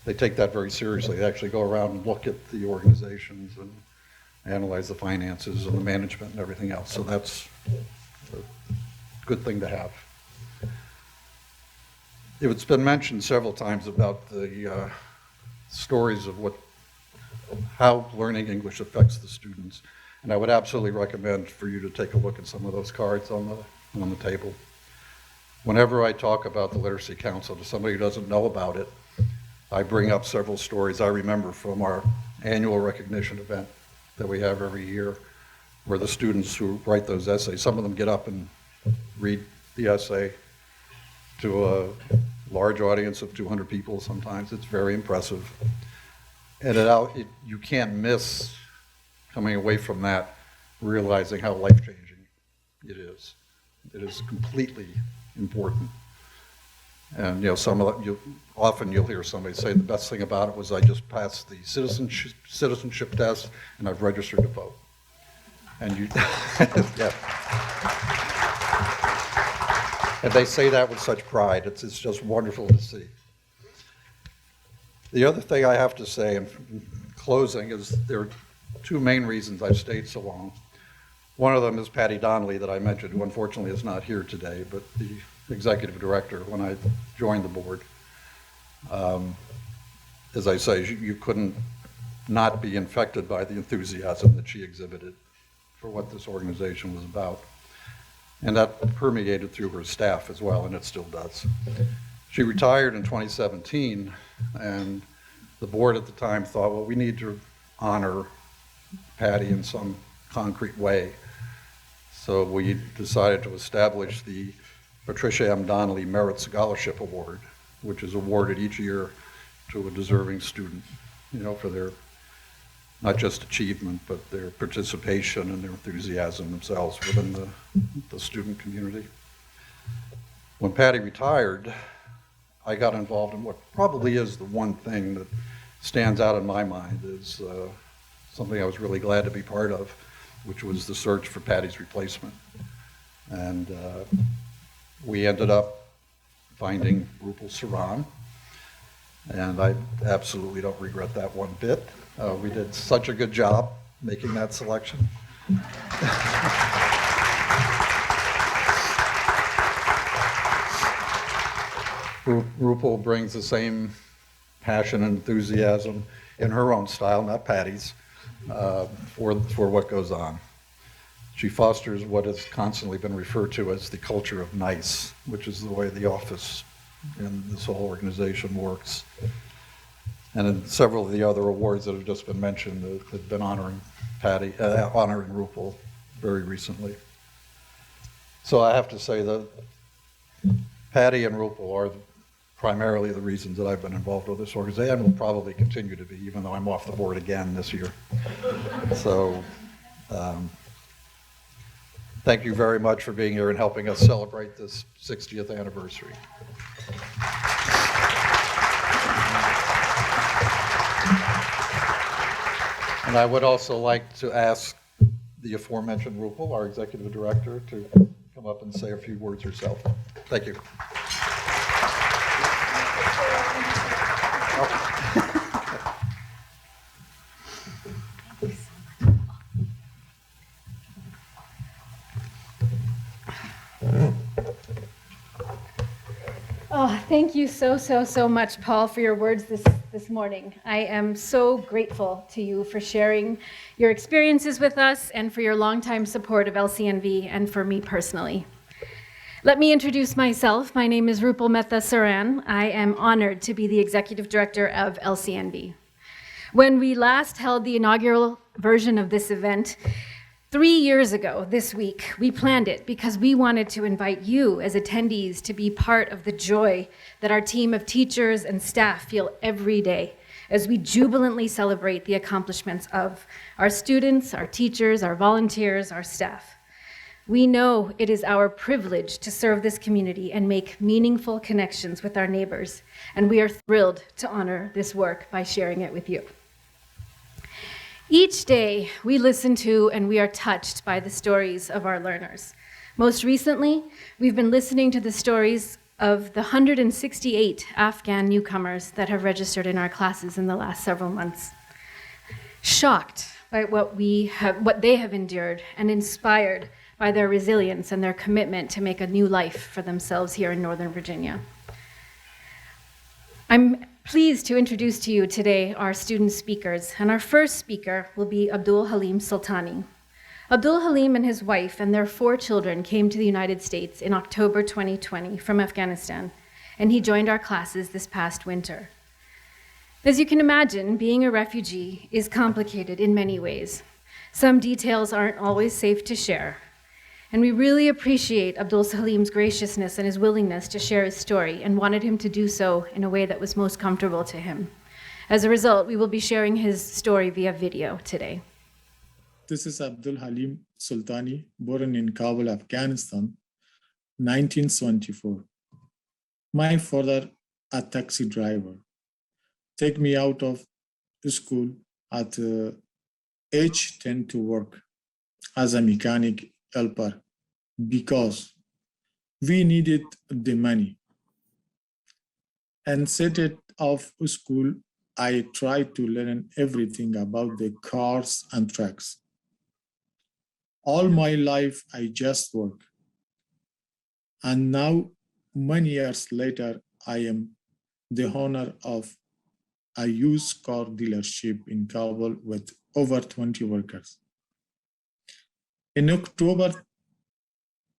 They take that very seriously. They actually go around and look at the organizations and analyze the finances and the management and everything else. So that's a good thing to have. It's been mentioned several times about the stories of how learning English affects the students. And I would absolutely recommend for you to take a look at some of those cards on the table. Whenever I talk about the Literacy Council to somebody who doesn't know about it, I bring up several stories I remember from our annual recognition event that we have every year, where the students who write those essays, some of them get up and read the essay to a large audience of 200 people sometimes. It's very impressive. And you can't miss coming away from that realizing how life-changing it is. It is completely important. And often you'll hear somebody say the best thing about it was I just passed the citizenship test and I've registered to vote. And yeah. And they say that with such pride. It's just wonderful to see. The other thing I have to say in closing is there are 2 main reasons I've stayed so long. One of them is Patty Donnelly that I mentioned, who unfortunately is not here today, but the executive director when I joined the board. As I say, you couldn't not be infected by the enthusiasm that she exhibited for what this organization was about. And that permeated through her staff as well, and it still does. She retired in 2017, and the board at the time thought, well, we need to honor Patty in some concrete way. So we decided to establish the Patricia M. Donnelly Merit Scholarship Award, which is awarded each year to a deserving student, for their not just achievement, but their participation and their enthusiasm themselves within the student community. When Patty retired, I got involved in what probably is the one thing that stands out in my mind is something I was really glad to be part of, which was the search for Patty's replacement. And we ended up finding Rupal Saran, and I absolutely don't regret that one bit. We did such a good job making that selection. Rupal brings the same passion and enthusiasm in her own style, not Patty's, for what goes on. She fosters what has constantly been referred to as the culture of nice, which is the way the office and this whole organization works. And in several of the other awards that have just been mentioned have been honoring Patty, honoring Rupal very recently. So I have to say that Patty and Rupal are primarily the reasons that I've been involved with this organization, and will probably continue to be, even though I'm off the board again this year. So thank you very much for being here and helping us celebrate this 60th anniversary. And I would also like to ask the aforementioned Rupal, our executive director, to come up and say a few words herself. Thank you. Thank you so much, Paul, for your words this morning. I am so grateful to you for sharing your experiences with us and for your longtime support of LCNV and for me personally. Let me introduce myself. My name is Rupal Mehta Saran. I am honored to be the Executive Director of LCNV. When we last held the inaugural version of this event, 3 years ago this week, we planned it because we wanted to invite you as attendees to be part of the joy that our team of teachers and staff feel every day as we jubilantly celebrate the accomplishments of our students, our teachers, our volunteers, our staff. We know it is our privilege to serve this community and make meaningful connections with our neighbors, and we are thrilled to honor this work by sharing it with you. Each day, we listen to and we are touched by the stories of our learners. Most recently, we've been listening to the stories of the 168 Afghan newcomers that have registered in our classes in the last several months. Shocked by what they have endured and inspired by their resilience and their commitment to make a new life for themselves here in Northern Virginia. I'm pleased to introduce to you today our student speakers, and our first speaker will be Abdul Halim Sultani. Abdul Halim and his wife and their 4 children came to the United States in October 2020 from Afghanistan, and he joined our classes this past winter. As you can imagine, being a refugee is complicated in many ways. Some details aren't always safe to share, and we really appreciate Abdul Halim's graciousness and his willingness to share his story and wanted him to do so in a way that was most comfortable to him. As a result, we will be sharing his story via video today. This is Abdul Halim Sultani, born in Kabul, Afghanistan, 1974. My father, a taxi driver, take me out of school at age 10 to work as a mechanic helper because we needed the money. And set it off school, I tried to learn everything about the cars and trucks. All my life, I just work. And now, many years later, I am the owner of a used car dealership in Kabul with over 20 workers. In October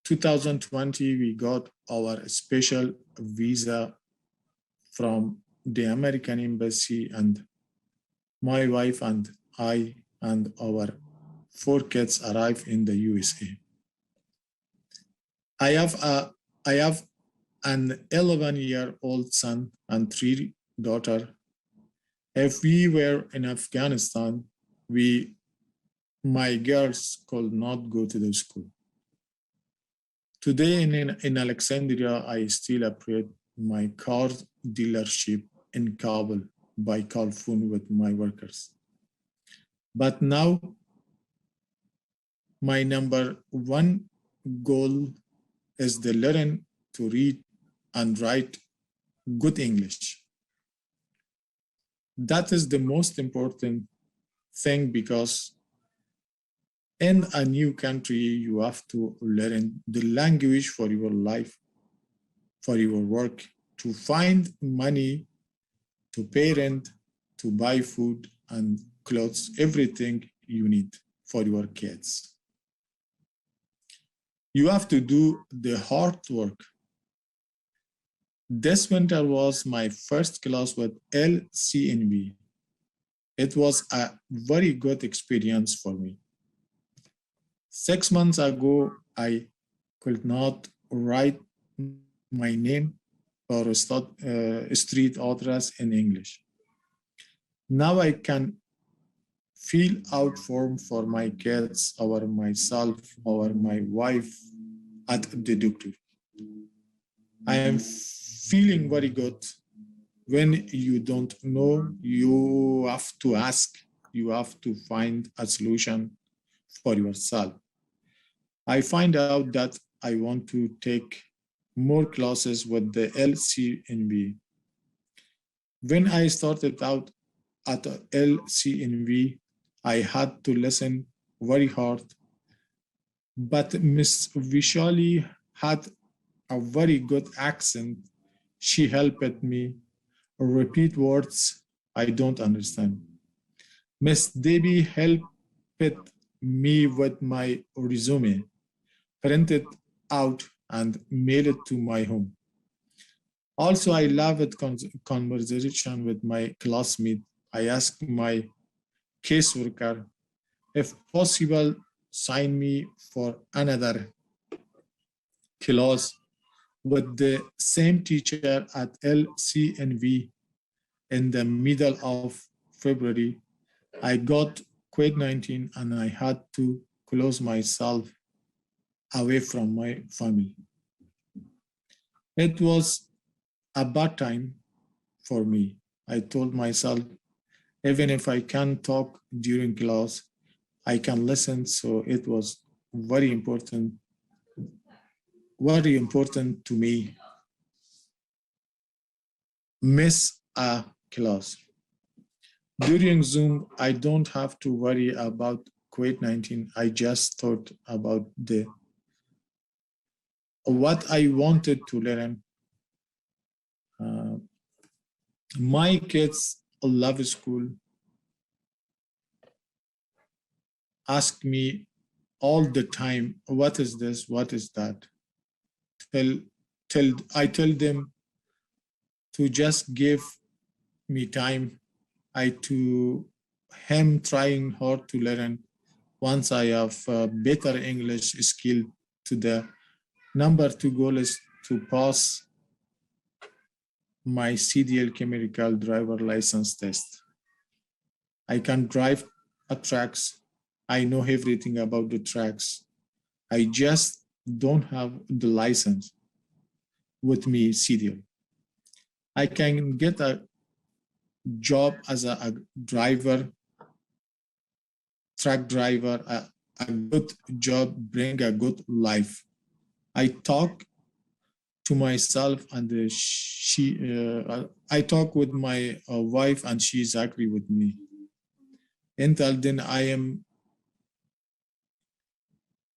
2020, we got our special visa from the American Embassy, and my wife and I and our 4 kids arrived in the USA. I have an 11-year-old son and 3 daughters. If we were in Afghanistan, my girls could not go to the school. Today in Alexandria, I still operate my car dealership in Kabul by call phone with my workers. But now, my number 1 goal is to learn to read and write good English. That is the most important thing because in a new country, you have to learn the language for your life, for your work, to find money, to pay rent, to buy food and clothes, everything you need for your kids. You have to do the hard work. This winter was my first class with LCNV. It was a very good experience for me. 6 months ago, I could not write my name or street address in English. Now I can fill out form for my kids or myself or my wife at the doctor. I am feeling very good. When you don't know, you have to ask, you have to find a solution for yourself. I find out that I want to take more classes with the LCNV. When I started out at LCNV, I had to listen very hard, but Miss Vishali had a very good accent. She helped me repeat words I don't understand. Miss Debbie helped me with my resume, printed out and mailed it to my home. Also, I loved conversation with my classmate. I asked my caseworker, if possible, sign me for another class with the same teacher at LCNV. In the middle of February, I got COVID-19 and I had to close myself away from my family. It was a bad time for me. I told myself, even if I can't talk during class, I can listen. So it was very important to me. Miss a class. During Zoom, I don't have to worry about COVID-19. I just thought about what I wanted to learn. My kids love school. Ask me all the time, what is this? What is that? I tell them to just give me time. I to him trying hard to learn. Once I have better English skill, to the number 2 goal is to pass my CDL chemical driver license test. I can drive a tracks. I know everything about the tracks. I just don't have the license with me, CDL. I can get a job as a driver, truck driver, a good job, bring a good life. I talk to myself and I talk with my wife and she's agree with me. Until then, I am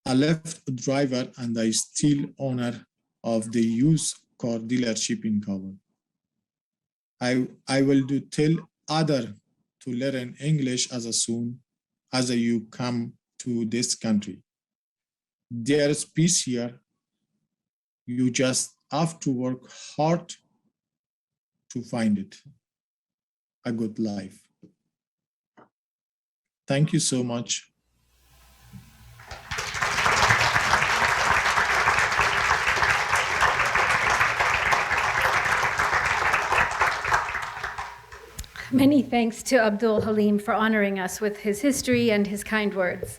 a left driver and I still owner of the used car dealership in Kabul. I will tell other to learn English as soon as you come to this country. There is peace here. You just have to work hard to find it, a good life. Thank you so much. Many thanks to Abdul Halim for honoring us with his history and his kind words.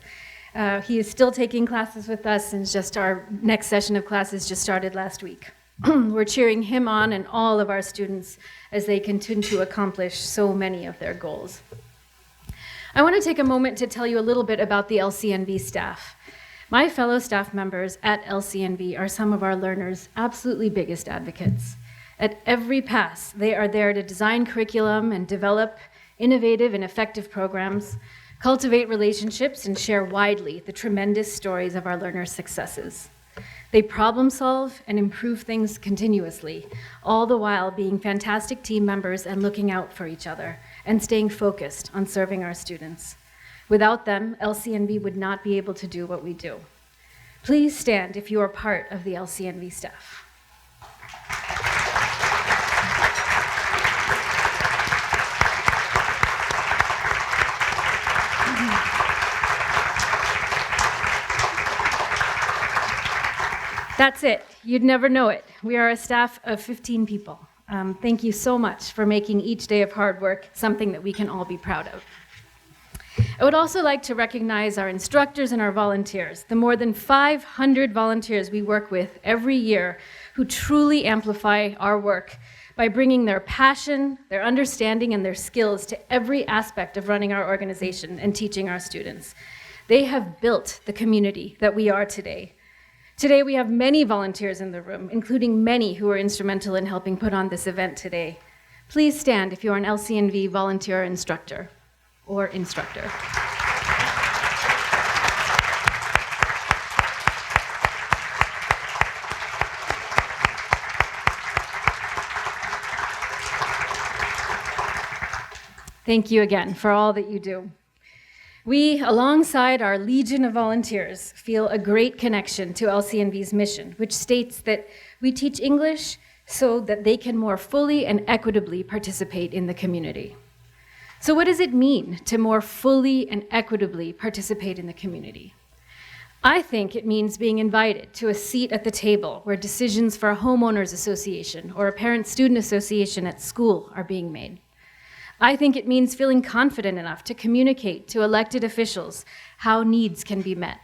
He is still taking classes with us, and just our next session of classes just started last week. We're cheering him on and all of our students as they continue to accomplish so many of their goals. I want to take a moment to tell you a little bit about the LCNV staff. My fellow staff members at LCNV are some of our learners' absolutely biggest advocates. At every pass, they are there to design curriculum and develop innovative and effective programs, cultivate relationships, and share widely the tremendous stories of our learners' successes. They problem solve and improve things continuously, all the while being fantastic team members and looking out for each other and staying focused on serving our students. Without them, LCNV would not be able to do what we do. Please stand if you are part of the LCNV staff. That's it. You'd never know it. We are a staff of 15 people. Thank you so much for making each day of hard work something that we can all be proud of. I would also like to recognize our instructors and our volunteers, the more than 500 volunteers we work with every year who truly amplify our work by bringing their passion, their understanding, and their skills to every aspect of running our organization and teaching our students. They have built the community that we are today. Today, we have many volunteers in the room, including many who are instrumental in helping put on this event today. Please stand if you're an LCNV volunteer instructor or instructor. Thank you again for all that you do. We, alongside our legion of volunteers, feel a great connection to LCNV's mission, which states that we teach English so that they can more fully and equitably participate in the community. So what does it mean to more fully and equitably participate in the community? I think it means being invited to a seat at the table where decisions for a homeowners association or a parent-student association at school are being made. I think it means feeling confident enough to communicate to elected officials how needs can be met.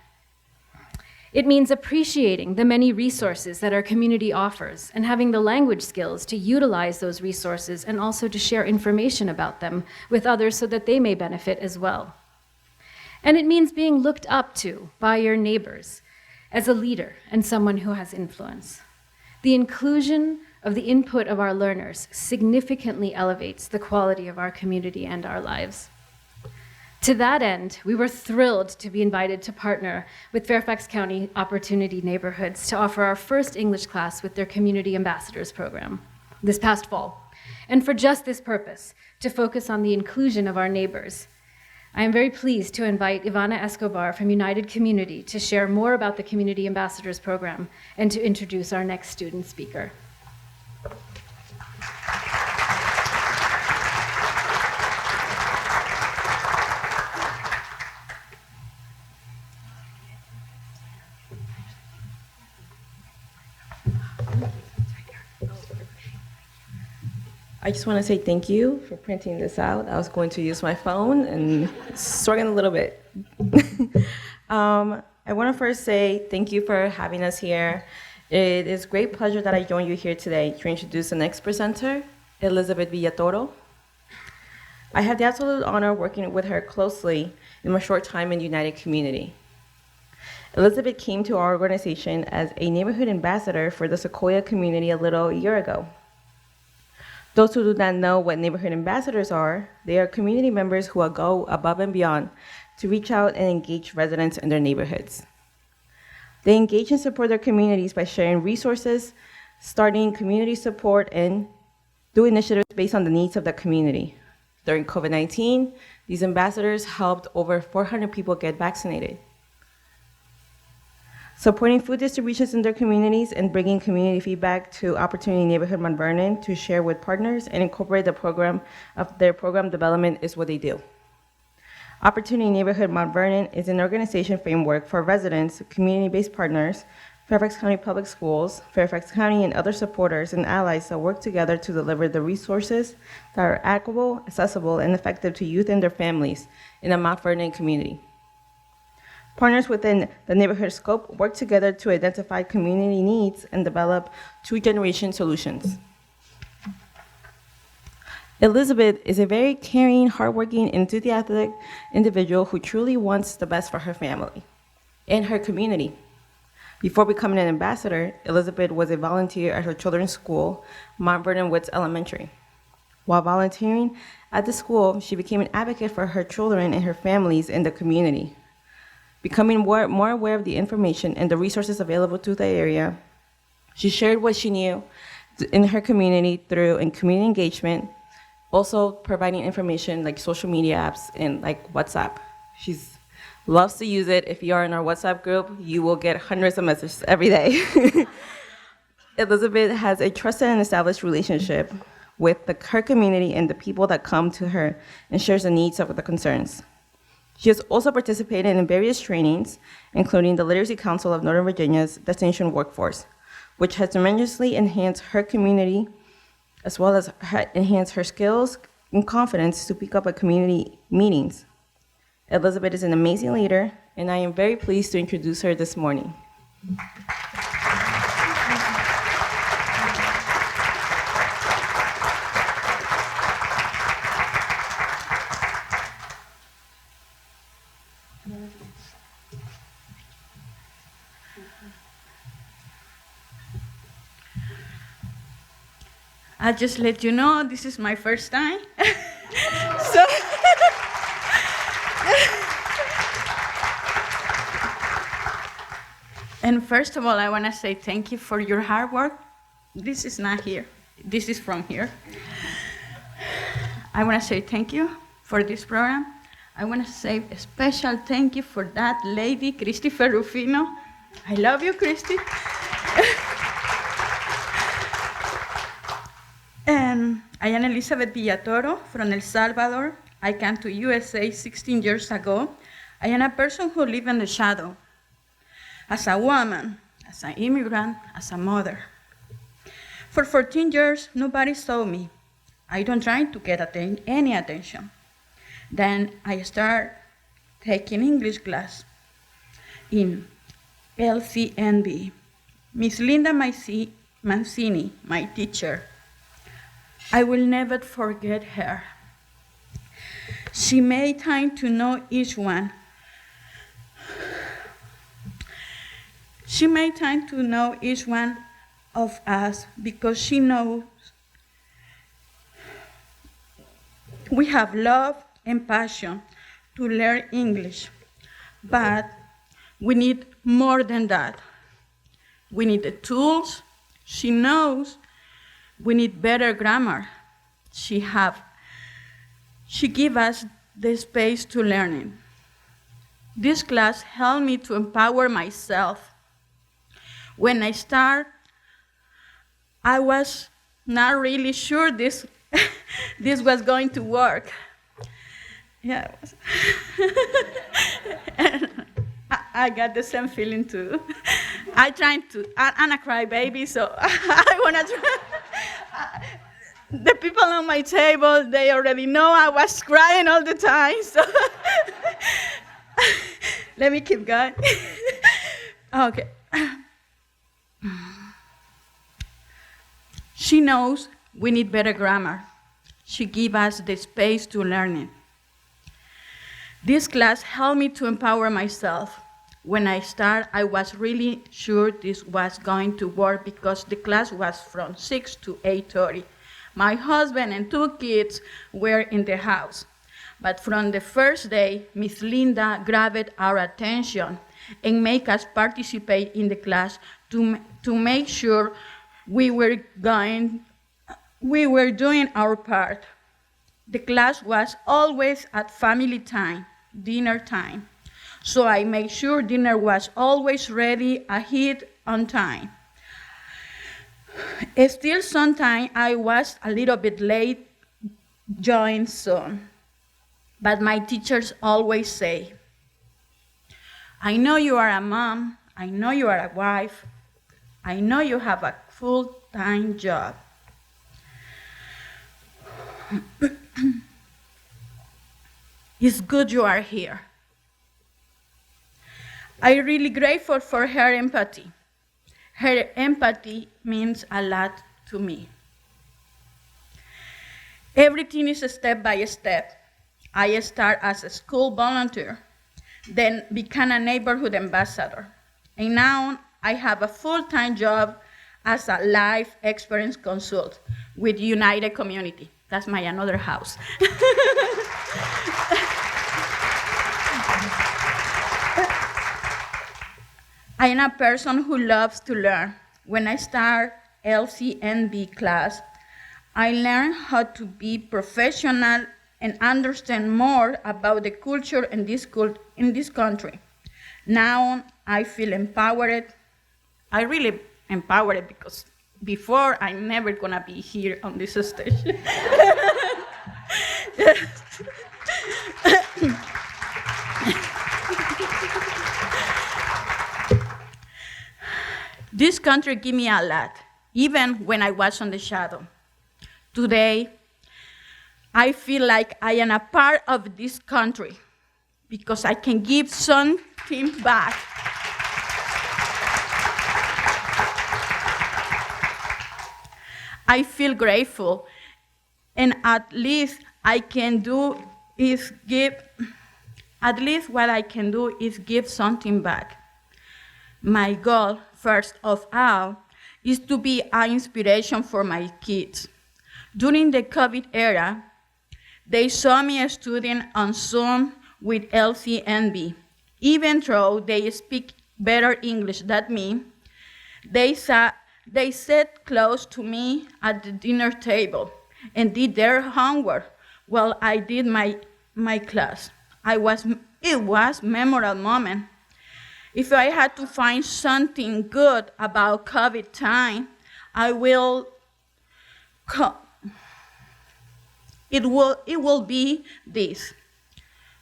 It means appreciating the many resources that our community offers and having the language skills to utilize those resources and also to share information about them with others so that they may benefit as well. And it means being looked up to by your neighbors as a leader and someone who has influence. The inclusion of the input of our learners significantly elevates the quality of our community and our lives. To that end, we were thrilled to be invited to partner with Fairfax County Opportunity Neighborhoods to offer our first English class with their Community Ambassadors program this past fall. And for just this purpose, to focus on the inclusion of our neighbors. I am very pleased to invite Ivana Escobar from United Community to share more about the Community Ambassadors program and to introduce our next student speaker. I just want to say thank you for printing this out. I was going to use my phone and struggling a little bit. I want to first say thank you for having us here. It is a great pleasure that I join you here today to introduce the next presenter, Elizabeth Villatoro. I have the absolute honor of working with her closely in my short time in the United Community. Elizabeth came to our organization as a neighborhood ambassador for the Sequoia community a little year ago. Those who do not know what neighborhood ambassadors are, they are community members who will go above and beyond to reach out and engage residents in their neighborhoods. They engage and support their communities by sharing resources, starting community support, and do initiatives based on the needs of the community. During COVID-19, these ambassadors helped over 400 people get vaccinated. Supporting food distributions in their communities and bringing community feedback to Opportunity Neighborhood Mount Vernon to share with partners and incorporate the program of their program development is what they do. Opportunity Neighborhood Mount Vernon is an organization framework for residents, community-based partners, Fairfax County Public Schools, Fairfax County, and other supporters and allies that work together to deliver the resources that are equitable, accessible, and effective to youth and their families in the Mount Vernon community. Partners within the neighborhood scope work together to identify community needs and develop two-generation solutions. Elizabeth is a very caring, hardworking, enthusiastic individual who truly wants the best for her family and her community. Before becoming an ambassador, Elizabeth was a volunteer at her children's school, Mount Vernon Woods Elementary. While volunteering at the school, she became an advocate for her children and her families in the community. Becoming more aware of the information and the resources available to the area, she shared what she knew in her community through community engagement, also providing information like social media apps and like WhatsApp. She loves to use it. If you are in our WhatsApp group, you will get hundreds of messages every day. Elizabeth has a trusted and established relationship with her community and the people that come to her and shares the needs of the concerns. She has also participated in various trainings, including the Literacy Council of Northern Virginia's Destination Workforce, which has tremendously enhanced her community, as well as enhanced her skills and confidence to pick up at community meetings. Elizabeth is an amazing leader, and I am very pleased to introduce her this morning. I'll just let you know this is my first time. So and first of all, I want to say thank you for your hard work. This is not here. This is from here. I want to say thank you for this program. I want to say a special thank you for that lady, Christopher Rufino. I love you, Christy. And I am Elizabeth Villatoro from El Salvador. I came to USA 16 years ago. I am a person who lives in the shadow, as a woman, as an immigrant, as a mother. For 14 years, nobody saw me. I don't try to get any attention. Then I start taking English class in LCNV. Miss Linda Mancini, my teacher, I will never forget her. She made time to know each one. She made time to know each one of us because she knows we have love and passion to learn English, but we need more than that. We need the tools. She knows we need better grammar. She gives us the space to learn it. This class helped me to empower myself. When I started, I was not really sure this was going to work. Yeah, it was. I got the same feeling too. I'm a crybaby, so I want to try. The people on my table, they already know I was crying all the time, so let me keep going. Okay. She knows we need better grammar. She gives us the space to learn it. This class helped me to empower myself. When I started, I was really sure this was going to work because the class was from 6 to 8:30. My husband and 2 kids were in the house. But from the first day, Miss Linda grabbed our attention and made us participate in the class to make sure we were doing our part. The class was always at family time, dinner time. So I made sure dinner was always ready ahead on time. Still sometimes I was a little bit late, join soon. But my teachers always say, I know you are a mom, I know you are a wife, I know you have a full-time job. It's good you are here. I'm really grateful for her empathy. Her empathy means a lot to me. Everything is step by step. I start as a school volunteer, then became a neighborhood ambassador. And now I have a full-time job as a life experience consultant with United Community. That's my another house. I am a person who loves to learn. When I start LCNV class, I learned how to be professional and understand more about the culture in this country. Now I feel empowered. I really empowered because before I'm never gonna be here on this stage. This country gave me a lot, even when I was on the shadow. Today, I feel like I am a part of this country because I can give something back. I feel grateful, and at least what I can do is give something back. My goal, first of all, is to be an inspiration for my kids. During the COVID era, they saw me studying on Zoom with LCNV. Even though they speak better English than me, they sat close to me at the dinner table and did their homework while I did my my class. It was a memorable moment. If I had to find something good about COVID time, it will be this.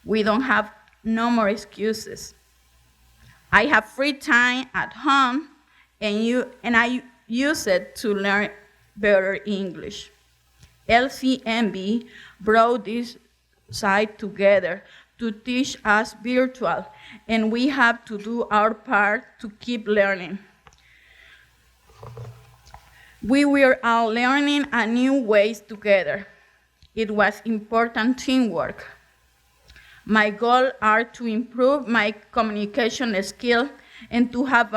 We don't have no more excuses. I have free time at home, and I use it to learn better English. LCNV brought this side together to teach us virtual, and we have to do our part to keep learning. We were all learning a new ways together. It was important teamwork. My goals are to improve my communication skill and to have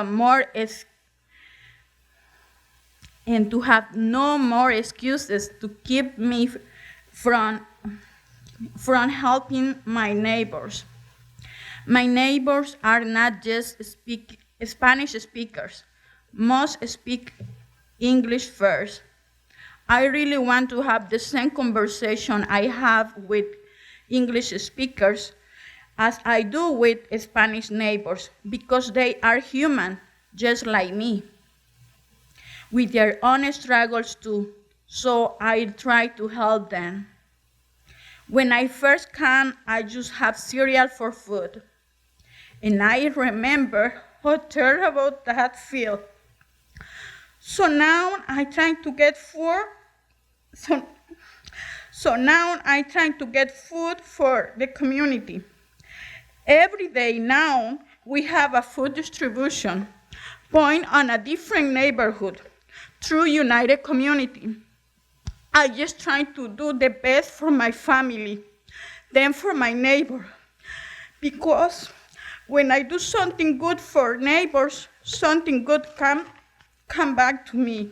no more excuses to keep me from helping my neighbors. My neighbors are not just Spanish speakers. Most speak English first. I really want to have the same conversation I have with English speakers as I do with Spanish neighbors, because they are human, just like me, with their own struggles too, so I try to help them. When I first came, I just have cereal for food, and I remember how terrible that felt. So now I try to get food. So now I try to get food for the community. Every day now we have a food distribution point on a different neighborhood through United Community. I just try to do the best for my family, then for my neighbor. Because when I do something good for neighbors, something good come back to me.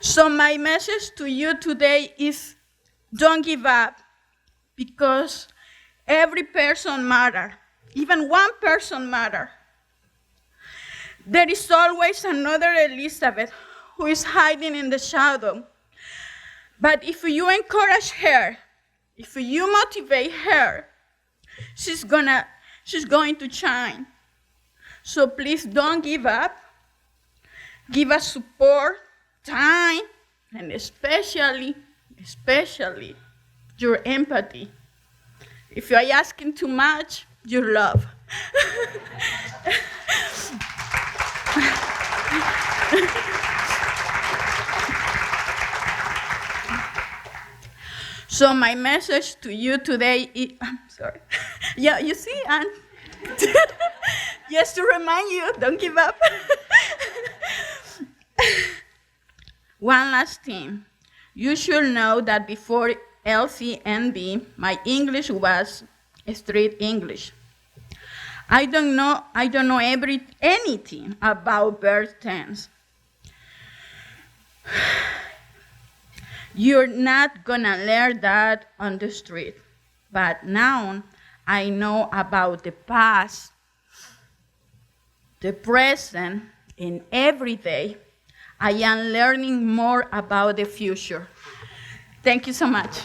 So my message to you today is don't give up, because every person matters, even one person matters. There is always another Elizabeth who is hiding in the shadow. But if you encourage her, if you motivate her, she's going to shine. So please don't give up. Give us support, time, and especially your empathy. If you are asking too much, your love. So my message to you today is, I'm sorry. Yeah, you see, and just to remind you, don't give up. One last thing. You should know that before LCNV, my English was street English. I don't know anything about verb tense. You're not gonna learn that on the street. But now I know about the past, the present, and every day I am learning more about the future. Thank you so much.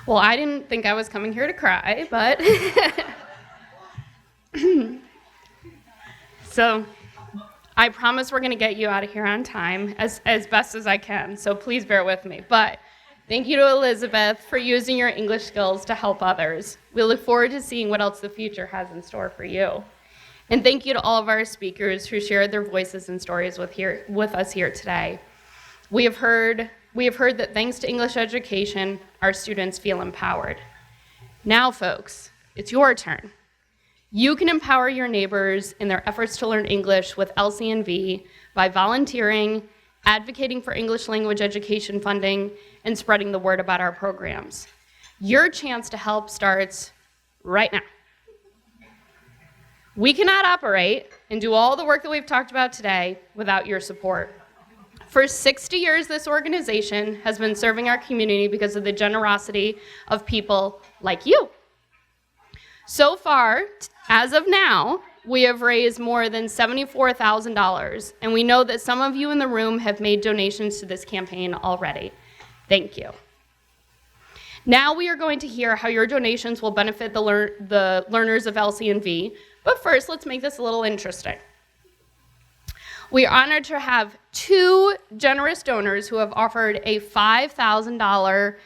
Well, I didn't think I was coming here to cry, but so I promise we're going to get you out of here on time as best as I can, so please bear with me. But thank you to Elizabeth for using your English skills to help others. We look forward to seeing what else the future has in store for you. And thank you to all of our speakers who shared their voices and stories with us here today. We have heard that thanks to English education, our students feel empowered. Now, folks, it's your turn. You can empower your neighbors in their efforts to learn English with LCNV by volunteering, advocating for English language education funding, and spreading the word about our programs. Your chance to help starts right now. We cannot operate and do all the work that we've talked about today without your support. For 60 years, this organization has been serving our community because of the generosity of people like you. So far, as of now, we have raised more than $74,000, and we know that some of you in the room have made donations to this campaign already. Thank you. Now we are going to hear how your donations will benefit the learners of LCNV, but first, let's make this a little interesting. We are honored to have two generous donors who have offered a $5,000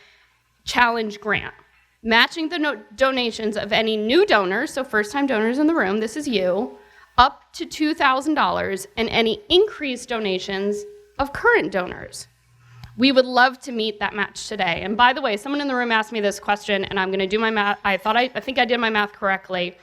challenge grant, matching the donations of any new donors, so first-time donors in the room, this is you, up to $2,000, and any increased donations of current donors. We would love to meet that match today. And by the way, someone in the room asked me this question, and I'm going to do my math. I think I did my math correctly.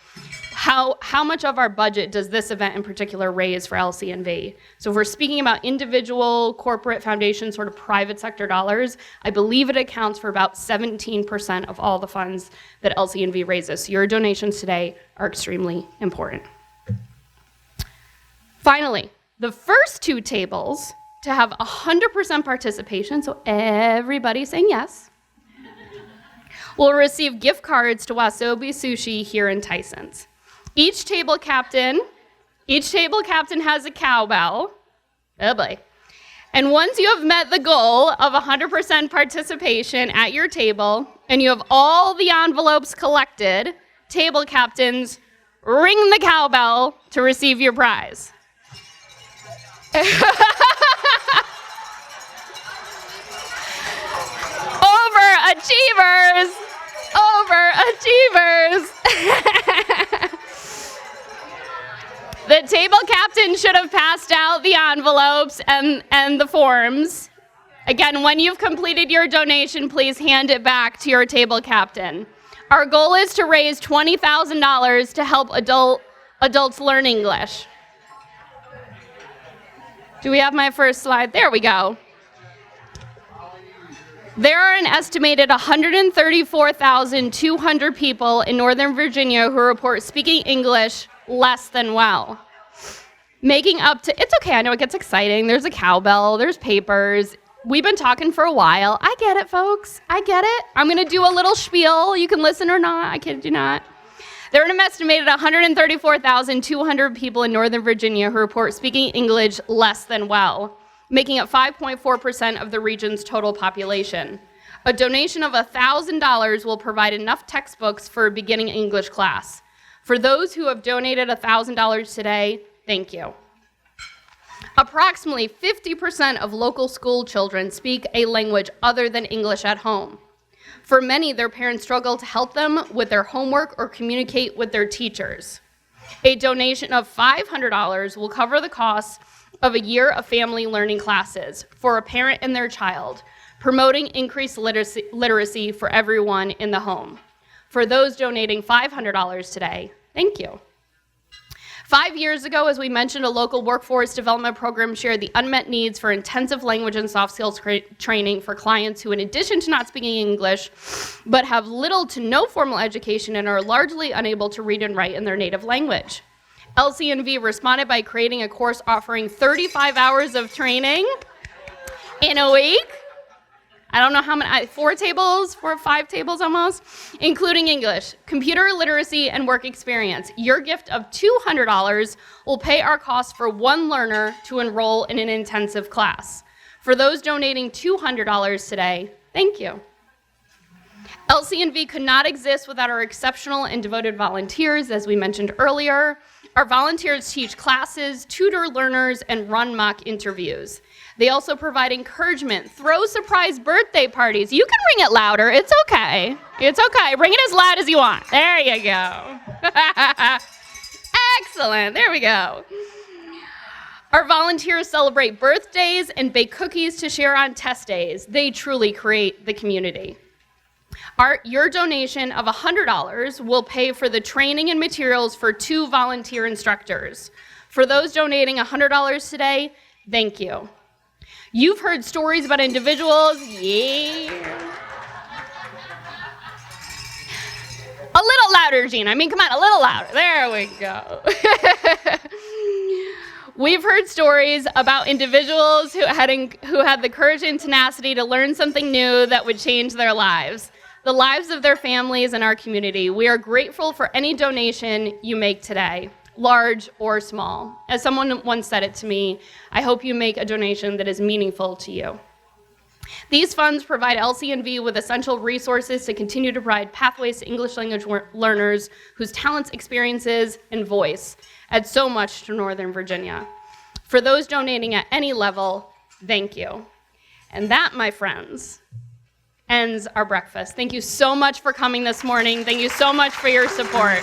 How much of our budget does this event in particular raise for LCNV? So if we're speaking about individual, corporate, foundation, sort of private sector dollars, I believe it accounts for about 17% of all the funds that LCNV raises. So your donations today are extremely important. Finally, the first two tables to have 100% participation, so everybody saying yes, will receive gift cards to Wasabi Sushi here in Tyson's. Each table captain has a cowbell. Oh boy. And once you have met the goal of 100% participation at your table, and you have all the envelopes collected, table captains ring the cowbell to receive your prize. Overachievers! The table captain should have passed out the envelopes and the forms. Again, when you've completed your donation, please hand it back to your table captain. Our goal is to raise $20,000 to help adults learn English. Do we have my first slide? There we go. There are an estimated 134,200 people in Northern Virginia who report speaking English less than well. Making up to, it's okay, I know it gets exciting. There's a cowbell, there's papers. We've been talking for a while. I get it, folks. I get it. I'm going to do a little spiel. You can listen or not. I kid you not. There are an estimated 134,200 people in Northern Virginia who report speaking English less than well, making up 5.4% of the region's total population. A donation of $1,000 will provide enough textbooks for a beginning English class. For those who have donated $1,000 today, thank you. Approximately 50% of local school children speak a language other than English at home. For many, their parents struggle to help them with their homework or communicate with their teachers. A donation of $500 will cover the costs of a year of family learning classes for a parent and their child, promoting increased literacy for everyone in the home. For those donating $500 today, thank you. 5 years ago, as we mentioned, a local workforce development program shared the unmet needs for intensive language and soft skills training for clients who, in addition to not speaking English, but have little to no formal education and are largely unable to read and write in their native language. LCNV responded by creating a course offering 35 hours of training in a week. I don't know how many, 5 tables almost, including English, computer literacy, and work experience. Your gift of $200 will pay our costs for one learner to enroll in an intensive class. For those donating $200 today, thank you. LCNV could not exist without our exceptional and devoted volunteers, as we mentioned earlier. Our volunteers teach classes, tutor learners, and run mock interviews. They also provide encouragement, throw surprise birthday parties. You can ring it louder, it's okay. It's okay, ring it as loud as you want. There you go. Excellent, there we go. Our volunteers celebrate birthdays and bake cookies to share on test days. They truly create the community. Your donation of $100 will pay for the training and materials for 2 volunteer instructors. For those donating $100 today, thank you. You've heard stories about individuals, A little louder, Gene. I mean, come on, a little louder. There we go. We've heard stories about individuals who had the courage and tenacity to learn something new that would change their lives, the lives of their families and our community. We are grateful for any donation you make today, large or small. As someone once said it to me, I hope you make a donation that is meaningful to you. These funds provide LCNV with essential resources to continue to provide pathways to English language learners whose talents, experiences, and voice add so much to Northern Virginia. For those donating at any level, thank you. And that, my friends, ends our breakfast. Thank you so much for coming this morning. Thank you so much for your support.